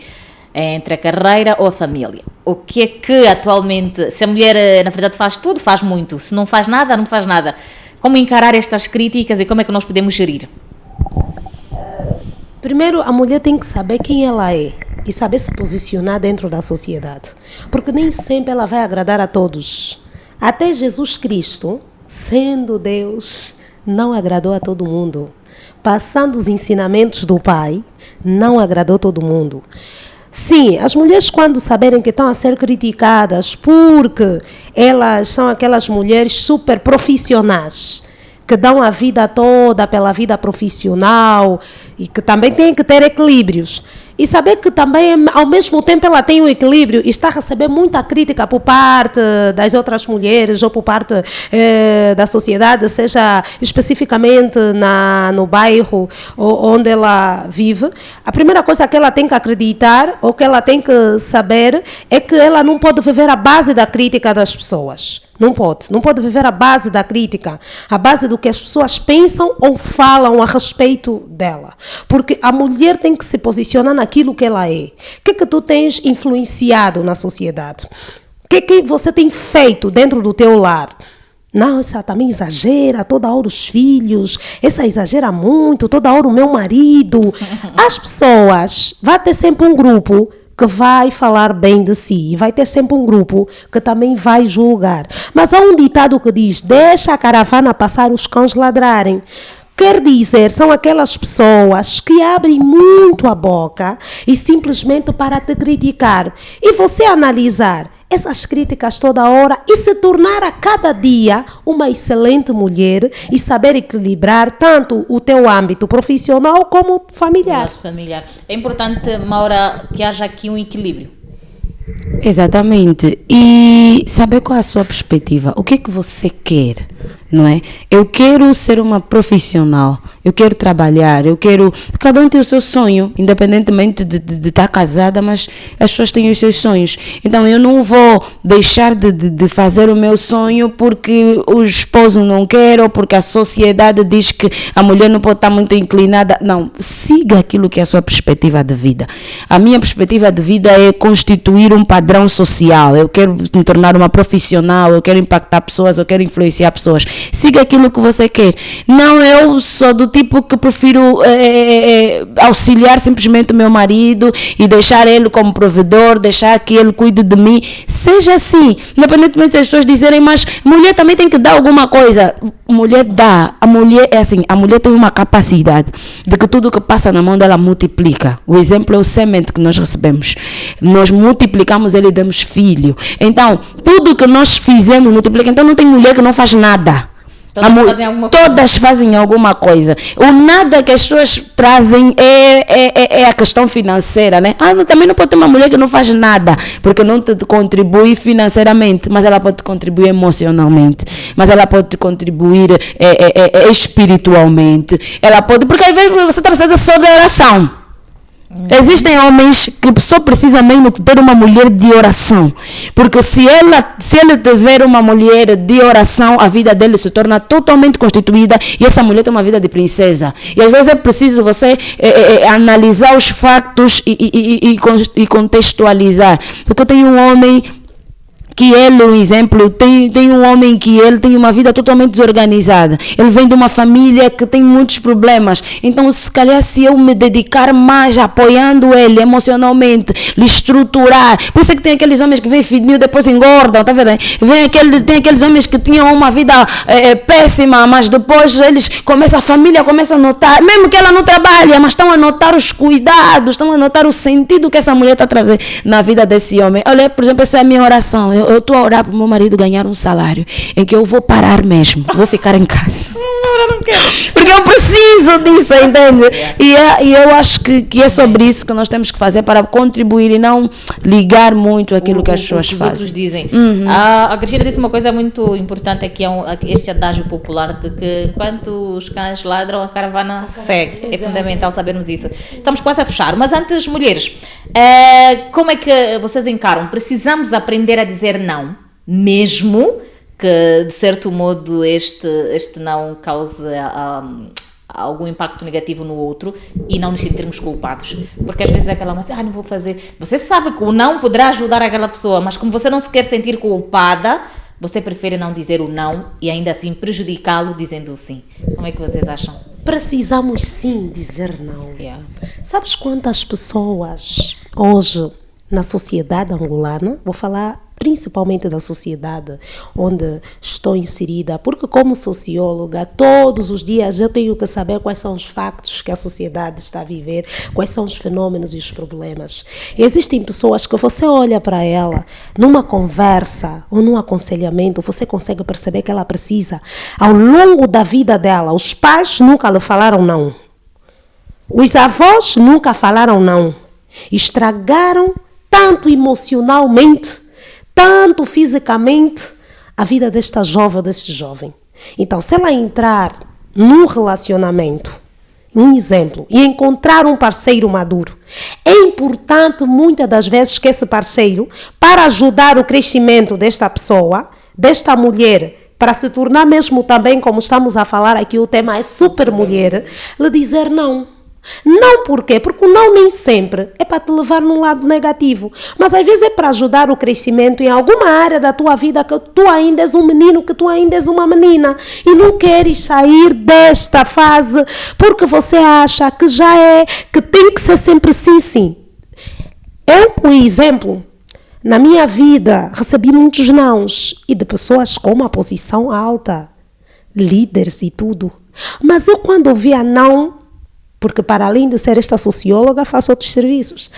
entre a carreira ou a família. O que é que atualmente, se a mulher na verdade faz tudo, faz muito, se não faz nada, não faz nada. Como encarar estas críticas e como é que nós podemos gerir? Primeiro, a mulher tem que saber quem ela é e saber se posicionar dentro da sociedade. Porque nem sempre ela vai agradar a todos. Até Jesus Cristo, sendo Deus, não agradou a todo mundo. Passando os ensinamentos do Pai, não agradou todo mundo. Sim, as mulheres quando saberem que estão a ser criticadas porque elas são aquelas mulheres super profissionais, que dão a vida toda pela vida profissional e que também têm que ter equilíbrios. E saber que também, ao mesmo tempo, ela tem um equilíbrio e está a receber muita crítica por parte das outras mulheres ou por parte da sociedade, seja especificamente no bairro onde ela vive. A primeira coisa que ela tem que acreditar ou que ela tem que saber é que ela não pode viver à base da crítica das pessoas. Não pode viver à base da crítica, à base do que as pessoas pensam ou falam a respeito dela. Porque a mulher tem que se posicionar naquilo que ela é. O que tu tens influenciado na sociedade? O que você tem feito dentro do teu lar? Não, essa também exagera, toda hora os filhos, essa exagera muito, toda hora o meu marido. As pessoas, vai ter sempre um grupo que vai falar bem de si e vai ter sempre um grupo que também vai julgar. Mas há um ditado que diz, deixa a caravana passar, os cães ladrarem. Quer dizer, são aquelas pessoas que abrem muito a boca e simplesmente para te criticar. E você analisar essas críticas toda hora e se tornar a cada dia uma excelente mulher e saber equilibrar tanto o teu âmbito profissional como familiar. É importante, Maura, que haja aqui um equilíbrio. Exatamente. E saber qual é a sua perspectiva. O que é que você quer, não é? Eu quero ser uma profissional. Eu quero trabalhar. Cada um tem o seu sonho, independentemente de estar casada, mas as pessoas têm os seus sonhos. Então eu não vou deixar de fazer o meu sonho porque o esposo não quer ou porque a sociedade diz que a mulher não pode estar muito inclinada. Não, siga aquilo que é a sua perspectiva de vida. A minha perspectiva de vida é constituir um padrão social. Eu quero me tornar uma profissional, eu quero impactar pessoas, eu quero influenciar pessoas. Siga aquilo que você quer. Não, eu sou do tipo que prefiro auxiliar simplesmente o meu marido e deixar ele como provedor, deixar que ele cuide de mim. Seja assim, independentemente das pessoas dizerem, mas mulher também tem que dar alguma coisa. Mulher dá. A mulher é assim, a mulher tem uma capacidade de que tudo que passa na mão dela multiplica. O exemplo é o semente que nós recebemos. Nós multiplicamos ele e damos filho. Então, tudo que nós fizemos multiplica. Então não tem mulher que não faz nada. Todas fazem alguma coisa. O nada que as pessoas trazem é a questão financeira, né? Também não pode ter uma mulher que não faz nada, porque não te contribui financeiramente, mas ela pode te contribuir emocionalmente, mas ela pode te contribuir espiritualmente. Ela pode, porque às vezes você está precisando só de oração. Existem homens que só precisam mesmo ter uma mulher de oração, porque se ele tiver uma mulher de oração, a vida dele se torna totalmente constituída e essa mulher tem uma vida de princesa. E às vezes é preciso você analisar os fatos e contextualizar, porque eu tenho um homem que ele, um exemplo, tem um homem que ele tem uma vida totalmente desorganizada. Ele vem de uma família que tem muitos problemas. Então, se calhar, se eu me dedicar mais apoiando ele emocionalmente, lhe estruturar. Por isso é que tem aqueles homens que vêm fininho, depois engordam, tá vendo? Tem aqueles homens que tinham uma vida péssima, mas depois a família começa a notar, mesmo que ela não trabalha, mas estão a notar os cuidados, estão a notar o sentido que essa mulher está trazendo na vida desse homem. Olha, por exemplo, essa é a minha oração. Eu estou a orar para o meu marido ganhar um salário em que eu vou parar mesmo, vou ficar em casa. Não quero. Porque eu preciso disso, entende? E eu acho que é sobre isso que nós temos que fazer para contribuir e não ligar muito aquilo que as pessoas fazem. Os outros dizem. A Cristina disse uma coisa muito importante aqui, este adágio popular de que enquanto os cães ladram, a caravana segue. É fundamental sabermos isso. Estamos quase a fechar, mas antes, mulheres, como é que vocês encaram? Precisamos aprender a dizer não, mesmo que de certo modo este não cause algum impacto negativo no outro e não nos sentirmos culpados. Porque às vezes é aquela moça, não vou fazer. Você sabe que o não poderá ajudar aquela pessoa, mas como você não se quer sentir culpada, você prefere não dizer o não e ainda assim prejudicá-lo dizendo o sim. Como é que vocês acham? Precisamos sim dizer não. Yeah. Sabes quantas pessoas hoje na sociedade angolana, vou falar principalmente da sociedade onde estou inserida, porque como socióloga, todos os dias eu tenho que saber quais são os factos que a sociedade está a viver, quais são os fenômenos e os problemas. E existem pessoas que você olha para ela, numa conversa ou num aconselhamento, você consegue perceber que ela precisa, ao longo da vida dela, os pais nunca lhe falaram não. Os avós nunca falaram não. Estragaram tanto emocionalmente, tanto fisicamente, a vida desta jovem, deste jovem. Então, se ela entrar num relacionamento, um exemplo, e encontrar um parceiro maduro, é importante muitas das vezes que esse parceiro, para ajudar o crescimento desta pessoa, desta mulher, para se tornar mesmo também, como estamos a falar aqui, o tema é super mulher, lhe dizer não. Não por quê? Porque o não nem sempre é para te levar num lado negativo, mas às vezes é para ajudar o crescimento em alguma área da tua vida que tu ainda és um menino, que tu ainda és uma menina e não queres sair desta fase porque você acha que já é, que tem que ser sempre sim, sim. Eu, por exemplo, na minha vida recebi muitos nãos e de pessoas com uma posição alta, líderes e tudo, mas eu quando ouvia não, porque para além de ser esta socióloga, faço outros serviços.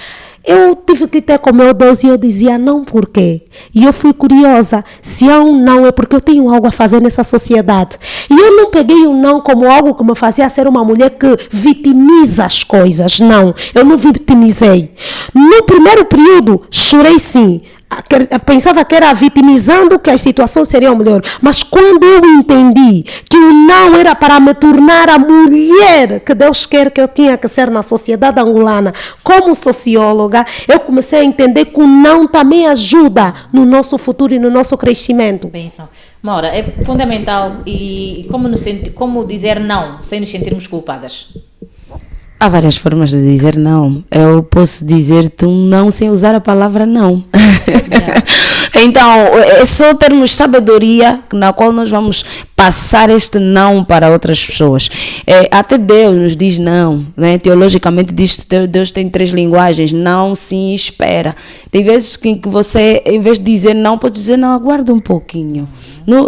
Eu tive que ter com meu Deus e eu dizia não por quê? E eu fui curiosa. Se há um não é porque eu tenho algo a fazer nessa sociedade. E eu não peguei o não como algo que me fazia ser uma mulher que vitimiza as coisas. Não, eu não vitimizei. No primeiro período, chorei sim. Pensava que era vitimizando que as situações seriam melhor. Mas quando eu entendi que o não era para me tornar a mulher que Deus quer que eu tinha que ser na sociedade angolana, como socióloga, eu comecei a entender que o não também ajuda no nosso futuro e no nosso crescimento. Benção. Maura, é fundamental e como dizer não sem nos sentirmos culpadas? Há várias formas de dizer não. Eu posso dizer-te um não sem usar a palavra não. Então, é só termos sabedoria na qual nós vamos passar este não para outras pessoas. Até Deus nos diz não, né? Teologicamente diz que Deus tem 3 linguagens, não, sim e espera. Tem vezes que você, em vez de dizer não, pode dizer não, aguarda um pouquinho. Não,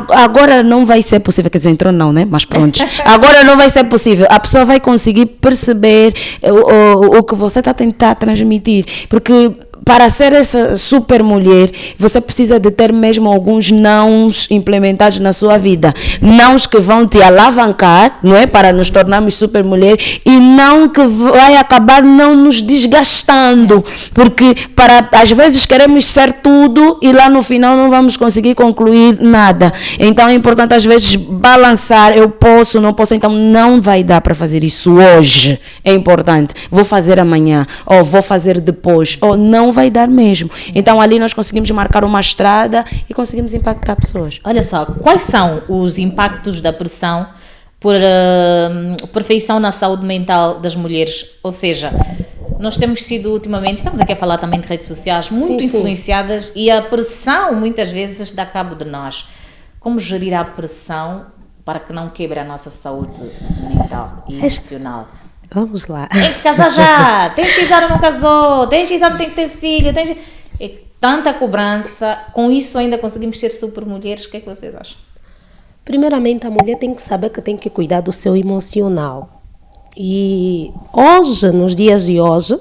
agora não vai ser possível, quer dizer, entrou não, né? Mas pronto, agora não vai ser possível. A pessoa vai conseguir perceber o que você está a tentar transmitir, porque para ser essa super mulher, você precisa de ter mesmo alguns nãos implementados na sua vida. Nãos que vão te alavancar, não é? Para nos tornarmos super mulher, e não que vai acabar não nos desgastando. Porque às vezes queremos ser tudo e lá no final não vamos conseguir concluir nada. Então é importante às vezes balançar, eu posso, não posso, então não vai dar para fazer isso hoje. É importante. Vou fazer amanhã, ou vou fazer depois, ou não vai dar mesmo. Então ali nós conseguimos marcar uma estrada e conseguimos impactar pessoas. Olha só, quais são os impactos da pressão por perfeição na saúde mental das mulheres? Ou seja, nós temos sido ultimamente, estamos aqui a falar também de redes sociais, muito influenciadas e a pressão muitas vezes dá cabo de nós. Como gerir a pressão para que não quebre a nossa saúde mental e emocional? Vamos lá. Tem que casar já, tem X anos não casou, tem X anos tem que ter filho, é tanta cobrança, com isso ainda conseguimos ser super mulheres, o que é que vocês acham? Primeiramente, a mulher tem que saber que tem que cuidar do seu emocional. E hoje, nos dias de hoje,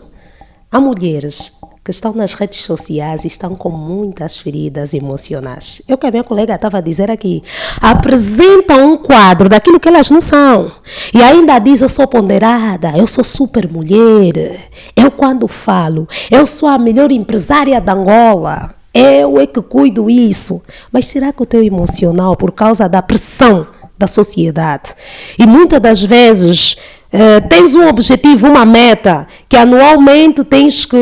há mulheres que estão nas redes sociais e estão com muitas feridas emocionais. É o que a minha colega estava a dizer aqui. Apresentam um quadro daquilo que elas não são. E ainda diz, eu sou ponderada, eu sou super mulher. Eu quando falo, eu sou a melhor empresária da Angola. Eu é que cuido isso. Mas será que o teu emocional, por causa da pressão da sociedade, e muitas das vezes tens um objetivo, uma meta, que anualmente tens que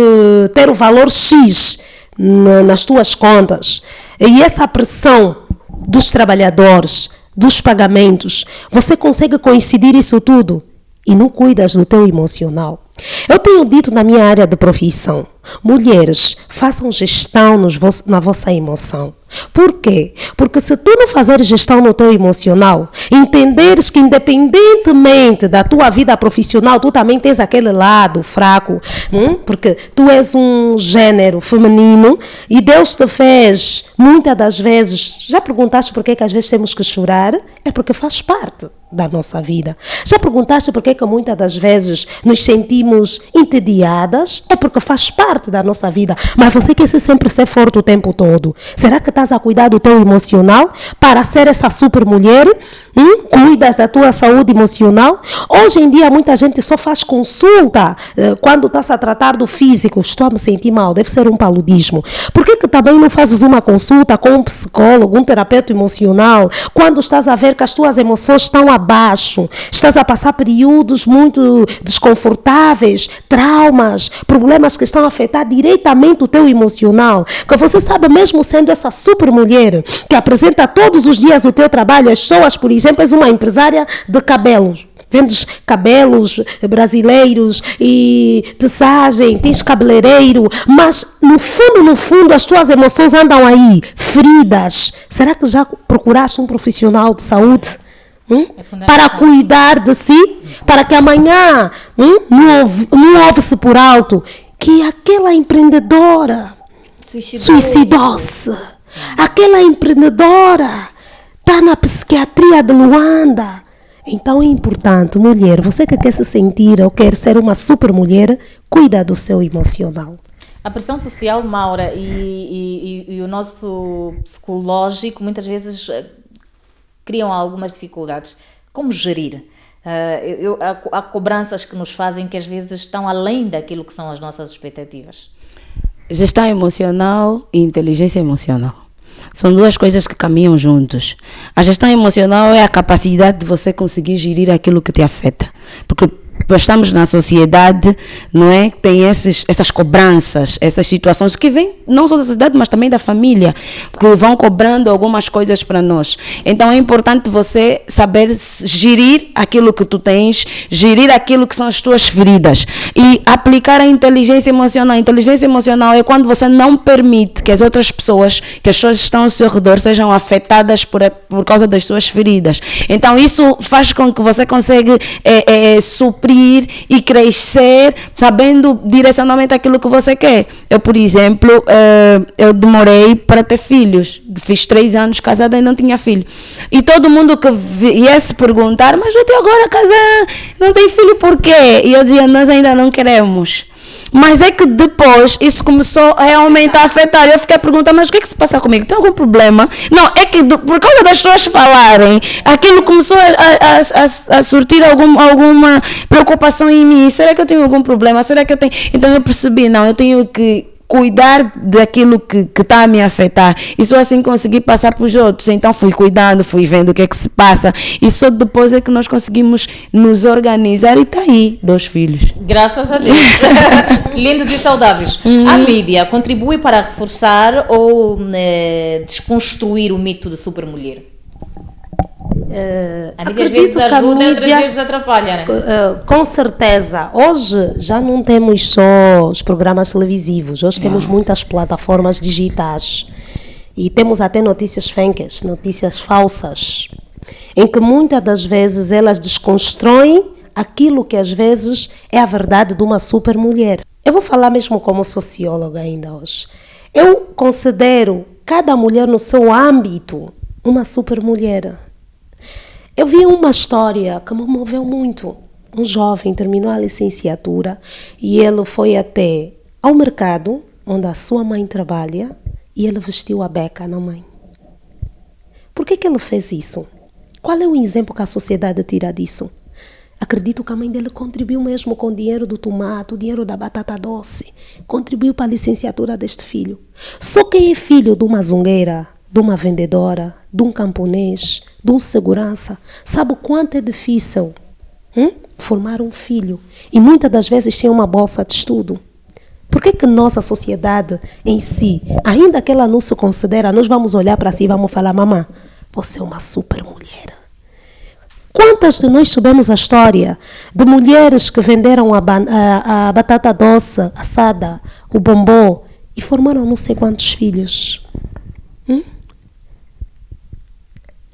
ter o valor X nas tuas contas, e essa pressão dos trabalhadores, dos pagamentos. Você consegue coincidir isso tudo e não cuidas do teu emocional. Eu tenho dito na minha área de profissão, mulheres, façam gestão na vossa emoção. Por quê? Porque se tu não fazeres gestão no teu emocional, entenderes que independentemente da tua vida profissional, tu também tens aquele lado fraco, porque tu és um gênero feminino e Deus te fez, muitas das vezes, já perguntaste por que às vezes temos que chorar? É porque faz parte da nossa vida. Já perguntaste por que muitas das vezes nos sentimos entediadas? É porque faz parte da nossa vida. Mas você quer sempre ser forte o tempo todo. Será que estás a cuidar do teu emocional para ser essa super mulher? Cuidas da tua saúde emocional? Hoje em dia muita gente só faz consulta quando estás a tratar do físico. Estou a me sentir mal, deve ser um paludismo. Por que também não fazes uma consulta com um psicólogo, um terapeuta emocional, quando estás a ver que as tuas emoções estão abaixo, estás a passar períodos muito desconfortáveis, traumas, problemas que estão a afetar diretamente o teu emocional, que você sabe, mesmo sendo essa super mulher que apresenta todos os dias o teu trabalho, as pessoas, por exemplo, és uma empresária de cabelos, vendes cabelos brasileiros e tessagem, tens cabeleireiro, mas no fundo as tuas emoções andam aí, feridas. Será que já procuraste um profissional de saúde? Para cuidar de si, para que amanhã não ouve-se por alto que aquela empreendedora suicidou-se, aquela empreendedora está na psiquiatria de Luanda. Então é importante, mulher, você que quer se sentir ou quer ser uma super mulher, cuida do seu emocional. A pressão social, Maura, e o nosso psicológico muitas vezes criam algumas dificuldades. Como gerir? Há cobranças que nos fazem que às vezes estão além daquilo que são as nossas expectativas. Gestão emocional e inteligência emocional. São duas coisas que caminham juntos. A gestão emocional é a capacidade de você conseguir gerir aquilo que te afeta. Porque estamos na sociedade, não é? Tem essas cobranças, essas situações que vêm não só da sociedade, mas também da família, que vão cobrando algumas coisas para nós. Então é importante você saber gerir aquilo que tu tens, gerir aquilo que são as tuas feridas e aplicar a inteligência emocional. A inteligência emocional é quando você não permite que as outras pessoas, que as pessoas que estão ao seu redor sejam afetadas por causa das suas feridas. Então isso faz com que você consiga suprir e crescer sabendo direcionalmente aquilo que você quer. Eu, por exemplo, eu demorei para ter filhos. Fiz 3 anos casada e não tinha filho. E todo mundo que viesse perguntar, mas até agora casar não tem filho por quê? E eu dizia, nós ainda não queremos. Mas é que depois isso começou realmente a afetar. Eu fiquei a perguntar, mas o que é que se passa comigo? Tem algum problema? Não, é que por causa das pessoas falarem, aquilo começou a surtir alguma preocupação em mim. Será que eu tenho algum problema? Será que eu tenho... Então eu percebi, não, eu tenho que cuidar daquilo que está a me afetar e só assim consegui passar para os outros. Então fui cuidando, fui vendo o que é que se passa e só depois é que nós conseguimos nos organizar e está aí 2 filhos. Graças a Deus. Lindos e saudáveis. A mídia contribui para reforçar ou desconstruir o mito da supermulher? A mídia às vezes ajuda, outras vezes atrapalha, né? Com certeza. Hoje já não temos só os programas televisivos, hoje temos muitas plataformas digitais e temos até notícias fakes, notícias falsas, em que muitas das vezes elas desconstroem aquilo que às vezes é a verdade de uma super mulher. Eu vou falar mesmo como socióloga ainda hoje. Eu considero cada mulher no seu âmbito uma super mulher. Eu vi uma história que me moveu muito. Um jovem terminou a licenciatura e ele foi até ao mercado onde a sua mãe trabalha e ele vestiu a beca na mãe. Por que ele fez isso? Qual é o exemplo que a sociedade tira disso? Acredito que a mãe dele contribuiu mesmo com o dinheiro do tomate, o dinheiro da batata doce. Contribuiu para a licenciatura deste filho. Só quem é filho de uma zungueira, de uma vendedora, de um camponês, de um segurança, sabe o quanto é difícil formar um filho. E muitas das vezes tem uma bolsa de estudo. Por que nossa sociedade em si, ainda que ela não se considera, nós vamos olhar para si e vamos falar, mamãe, você é uma super mulher. Quantas de nós soubemos a história de mulheres que venderam a batata doce, assada, o bombom e formaram não sei quantos filhos?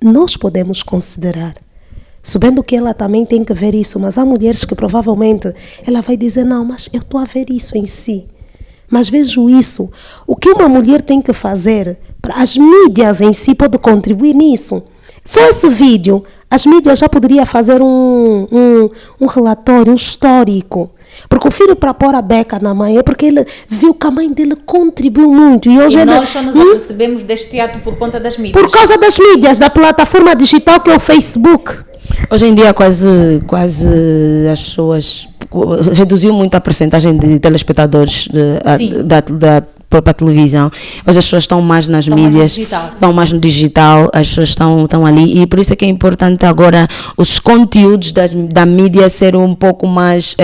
Nós podemos considerar, sabendo que ela também tem que ver isso, mas há mulheres que provavelmente ela vai dizer, não, mas eu estou a ver isso em si. Mas vejo isso. O que uma mulher tem que fazer, as mídias em si podem contribuir nisso. Só esse vídeo, as mídias já poderiam fazer um relatório, um histórico. Porque o filho, para pôr a beca na mãe, é porque ele viu que a mãe dele contribuiu muito. E hoje nós só nos apercebemos deste ato por conta das mídias. Por causa das mídias, da plataforma digital que é o Facebook. Hoje em dia quase as pessoas reduziu muito a percentagem de telespectadores da própria televisão. Hoje as pessoas estão mais nas mídias, estão mais no digital, as pessoas estão ali, e por isso é que é importante agora os conteúdos da mídia ser um pouco mais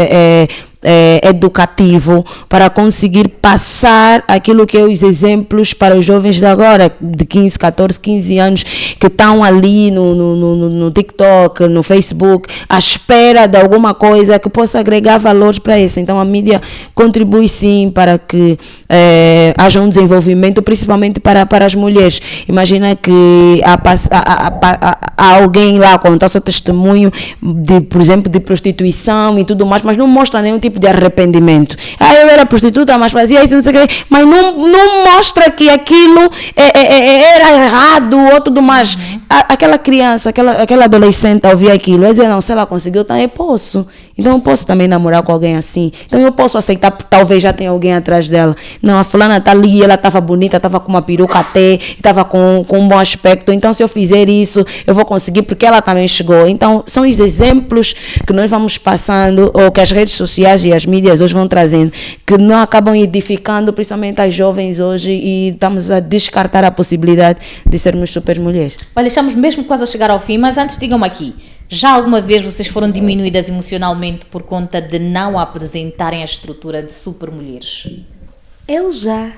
educativo, para conseguir passar aquilo que é os exemplos para os jovens de agora, de 15, 14, 15 anos, que estão ali no TikTok, no Facebook, à espera de alguma coisa que possa agregar valores para isso. Então a mídia contribui sim para que haja um desenvolvimento, principalmente para as mulheres. Imagina que há alguém lá contar seu testemunho, por exemplo, de prostituição e tudo mais, mas não mostra nenhum tipo de arrependimento. Eu era prostituta, mas fazia isso, não sei o que, mas não mostra que aquilo era errado ou tudo mais. Aquela criança, aquela adolescente, ao ouvir aquilo, vai dizer, não, se ela conseguiu, então eu posso. Então eu posso também namorar com alguém assim. Então eu posso aceitar, talvez já tenha alguém atrás dela. Não, a fulana está ali, ela estava bonita, estava com uma peruca até, estava com um bom aspecto. Então se eu fizer isso, eu vou conseguir, porque ela também chegou. Então são os exemplos que nós vamos passando, ou que as redes sociais e as mídias hoje vão trazendo, que não acabam edificando, principalmente as jovens hoje, e estamos a descartar a possibilidade de sermos super mulheres. Olha, estamos mesmo quase a chegar ao fim, mas antes digam-me aqui, já alguma vez vocês foram diminuídas emocionalmente por conta de não apresentarem a estrutura de super mulheres? Eu já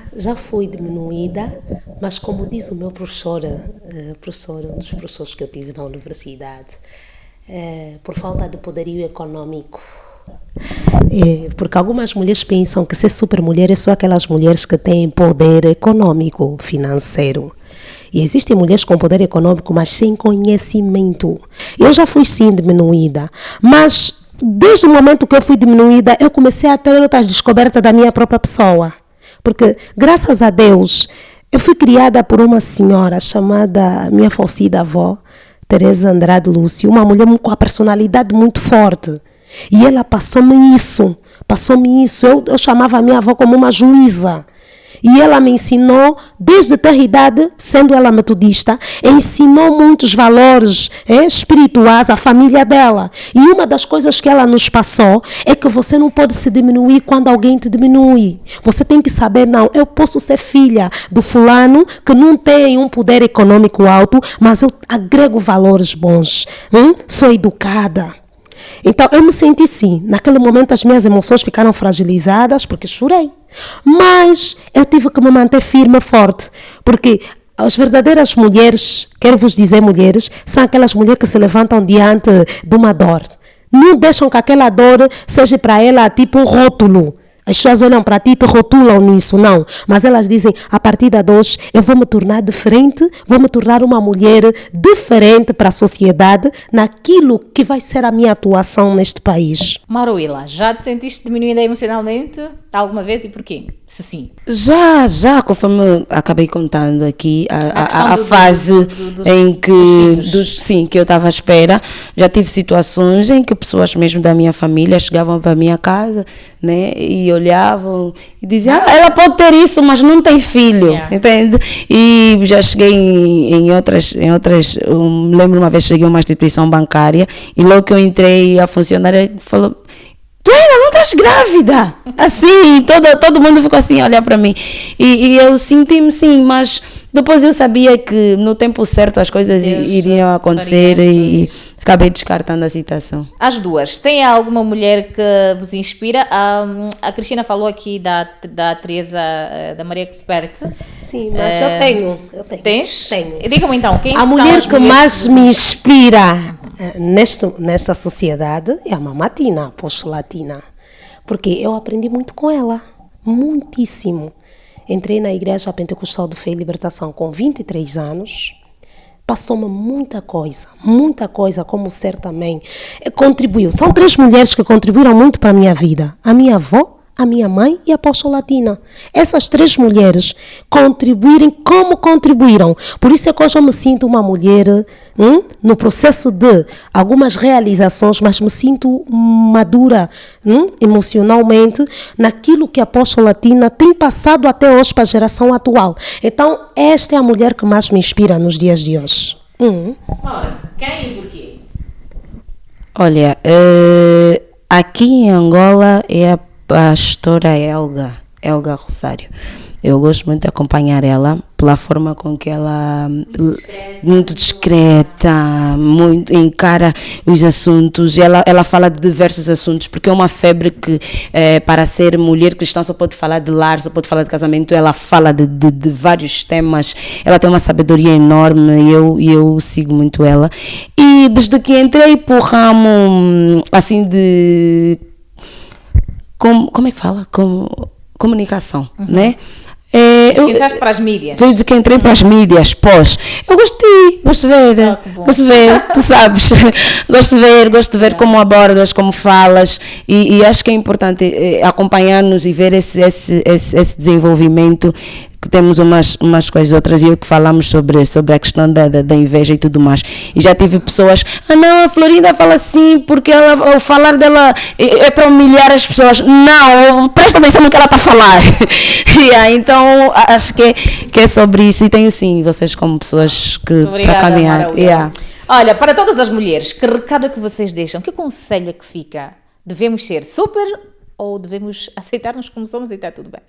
fui diminuída, mas como diz o meu professor, um dos professores que eu tive na universidade, por falta de poderio econômico. Porque algumas mulheres pensam que ser super mulher é só aquelas mulheres que têm poder econômico, financeiro. E existem mulheres com poder econômico, mas sem conhecimento. Eu já fui sim diminuída, mas desde o momento que eu fui diminuída, eu comecei a ter outras descobertas da minha própria pessoa. Porque, graças a Deus, eu fui criada por uma senhora chamada, minha falecida avó, Teresa Andrade Lúcio, uma mulher com a personalidade muito forte. E ela passou-me isso. Eu chamava a minha avó como uma juíza. E ela me ensinou, desde ter idade, sendo ela metodista, ensinou muitos valores espirituais à família dela. E uma das coisas que ela nos passou é que você não pode se diminuir quando alguém te diminui. Você tem que saber, não, eu posso ser filha do fulano que não tem um poder econômico alto, mas eu agrego valores bons. Sou educada. Então eu me senti sim, naquele momento as minhas emoções ficaram fragilizadas porque chorei, mas eu tive que me manter firme e forte, porque as verdadeiras mulheres, quero vos dizer mulheres, são aquelas mulheres que se levantam diante de uma dor, não deixam que aquela dor seja para ela tipo um rótulo. As pessoas olham para ti e te rotulam nisso, não. Mas elas dizem, a partir de hoje eu vou me tornar diferente, vou me tornar uma mulher diferente para a sociedade, naquilo que vai ser a minha atuação neste país. Maruila, já te sentiste diminuída emocionalmente alguma vez e porquê? Se sim. Já, conforme acabei contando aqui, a fase em que eu estava à espera, já tive situações em que pessoas mesmo da minha família chegavam para a minha casa, né, e olhavam e diziam, ela pode ter isso, mas não tem filho, entende? E já cheguei em outras, lembro uma vez cheguei a uma instituição bancária e logo que eu entrei, a funcionária falou, tu ainda não estás grávida? Assim, todo mundo ficou assim a olhar para mim. E eu senti-me sim, mas Depois eu sabia que no tempo certo as coisas iriam acontecer e acabei descartando a situação. As duas, tem alguma mulher que vos inspira? A Cristina falou aqui da Teresa, da Maria Expert. Sim, mas eu tenho. Tens? Tenho. Diga-me então, quem A são mulher as que mulheres mais vos me inspira nesta sociedade é a Mama Tina, apóstola Tina. Porque eu aprendi muito com ela, muitíssimo. Entrei na Igreja Pentecostal de Fé e Libertação com 23 anos. Passou-me muita coisa, como ser também. Contribuiu. São 3 mulheres que contribuíram muito para a minha vida. A minha avó, a minha mãe e a apóstola Tina. Essas 3 mulheres contribuírem como contribuíram. Por isso é que hoje eu me sinto uma mulher no processo de algumas realizações, mas me sinto madura emocionalmente naquilo que a apóstola Tina tem passado até hoje para a geração atual. Então, esta é a mulher que mais me inspira nos dias de hoje. Ora, quem e porquê? Olha, aqui em Angola é a pastora Elga Rosário. Eu gosto muito de acompanhar ela pela forma com que ela muito discreta, muito encara os assuntos. Ela fala de diversos assuntos, porque é uma febre que para ser mulher cristã só pode falar de lar, só pode falar de casamento. Ela fala de vários temas. Ela tem uma sabedoria enorme e eu sigo muito ela. E desde que entrei para o ramo assim de como é que fala? Comunicação, né? Desde que entraste para as mídias. Desde que entrei para as mídias, eu gostei, gosto de ver, tu sabes, gosto de ver como abordas, como falas, e acho que é importante acompanhar-nos e ver esse desenvolvimento, que temos umas coisas outras, e eu que falamos sobre a questão da inveja e tudo mais. E já tive pessoas, não, a Florinda fala assim porque o falar dela é para humilhar as pessoas. Não, presta atenção no que ela está a falar. Então acho que é sobre isso, e tenho sim vocês como pessoas que para caminhar. Olha, para todas as mulheres, que recado é que vocês deixam? Que conselho é que fica? Devemos ser super ou devemos aceitar-nos como somos e está tudo bem?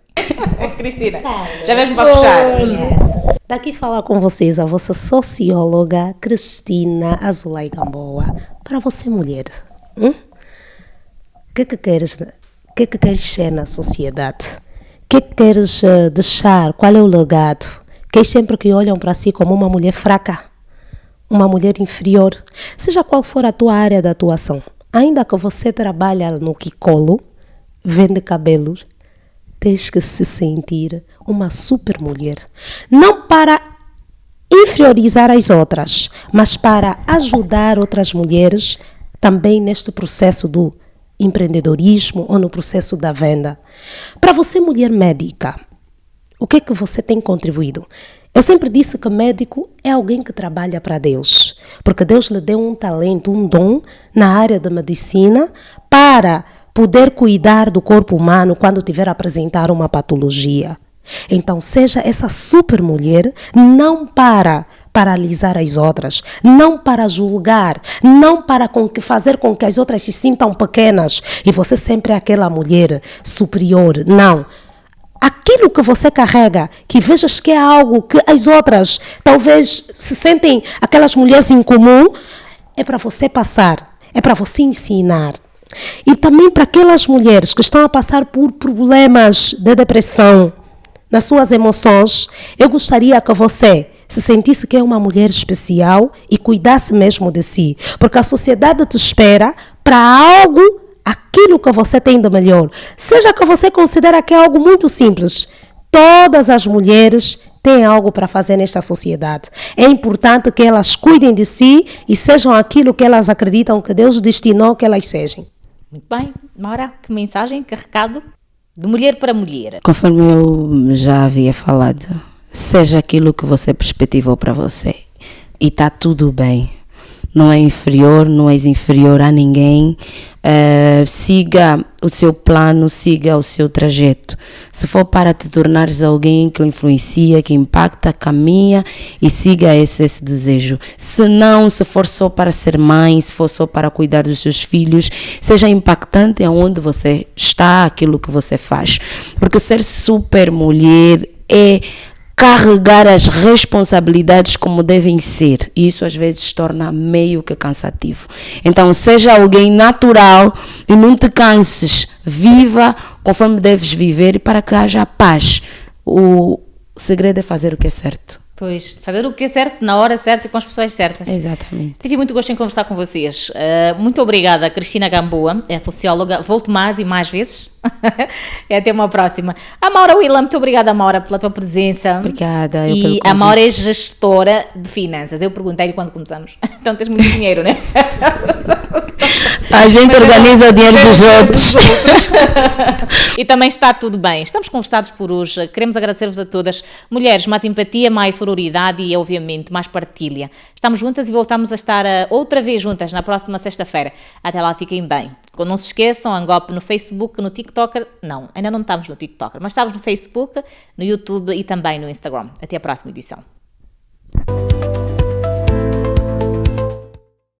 Cristina, já mesmo para puxar. Yes. Daqui falar com vocês a vossa socióloga Cristina Azulay Gamboa. Para você, mulher, o que queres ser na sociedade? O que queres deixar? Qual é o legado? Que sempre que olham para si como uma mulher fraca, uma mulher inferior, seja qual for a tua área de atuação, ainda que você trabalhe no Kikolo, vende cabelos, tens que se sentir uma super mulher. Não para inferiorizar as outras, mas para ajudar outras mulheres também neste processo do empreendedorismo ou no processo da venda. Para você, mulher médica, o que é que você tem contribuído? Eu sempre disse que médico é alguém que trabalha para Deus, porque Deus lhe deu um talento, um dom na área da medicina para poder cuidar do corpo humano quando tiver a apresentar uma patologia. Então, seja essa super mulher, não para paralisar as outras, não para julgar, não para fazer com que as outras se sintam pequenas e você sempre é aquela mulher superior. Não. Aquilo que você carrega, que vejas que é algo que as outras talvez se sentem aquelas mulheres em comum, é para você passar, é para você ensinar. E também para aquelas mulheres que estão a passar por problemas de depressão nas suas emoções, eu gostaria que você se sentisse que é uma mulher especial e cuidasse mesmo de si, porque a sociedade te espera para algo, aquilo que você tem de melhor, seja que você considera que é algo muito simples. Todas as mulheres têm algo para fazer nesta sociedade. É importante que elas cuidem de si e sejam aquilo que elas acreditam que Deus destinou que elas sejam. Muito bem, Maura, que mensagem, que recado de mulher para mulher. Conforme eu já havia falado, seja aquilo que você perspectivou para você e está tudo bem. Não é inferior, não és inferior a ninguém. Siga o seu plano, siga o seu trajeto. Se for para te tornares alguém que influencia, que impacta, caminha e siga esse desejo. Se não, se for só para ser mãe, se for só para cuidar dos seus filhos, seja impactante aonde você está, aquilo que você faz. Porque ser super mulher é carregar as responsabilidades como devem ser. E isso às vezes se torna meio que cansativo. Então, seja alguém natural e não te canses. Viva conforme deves viver para que haja paz. O segredo é fazer o que é certo. Pois, fazer o que é certo, na hora certa e com as pessoas certas. Exatamente. Tive muito gosto em conversar com vocês. Muito obrigada, Cristina Gamboa, é socióloga. Volte mais e mais vezes. E até uma próxima. A Maura Willa, muito obrigada, Maura, pela tua presença. Obrigada. E a Maura é gestora de finanças. Eu perguntei-lhe quando começamos. Então tens muito dinheiro, né? A gente organiza o dinheiro dos outros. E também está tudo bem. Estamos conversados por hoje. Queremos agradecer-vos a todas. Mulheres, mais empatia, mais sororidade e, obviamente, mais partilha. Estamos juntas e voltamos a estar outra vez juntas na próxima sexta-feira. Até lá, fiquem bem. Não se esqueçam, Angop no Facebook, no TikTok. Não, ainda não estamos no TikTok, mas estamos no Facebook, no YouTube e também no Instagram. Até a próxima edição.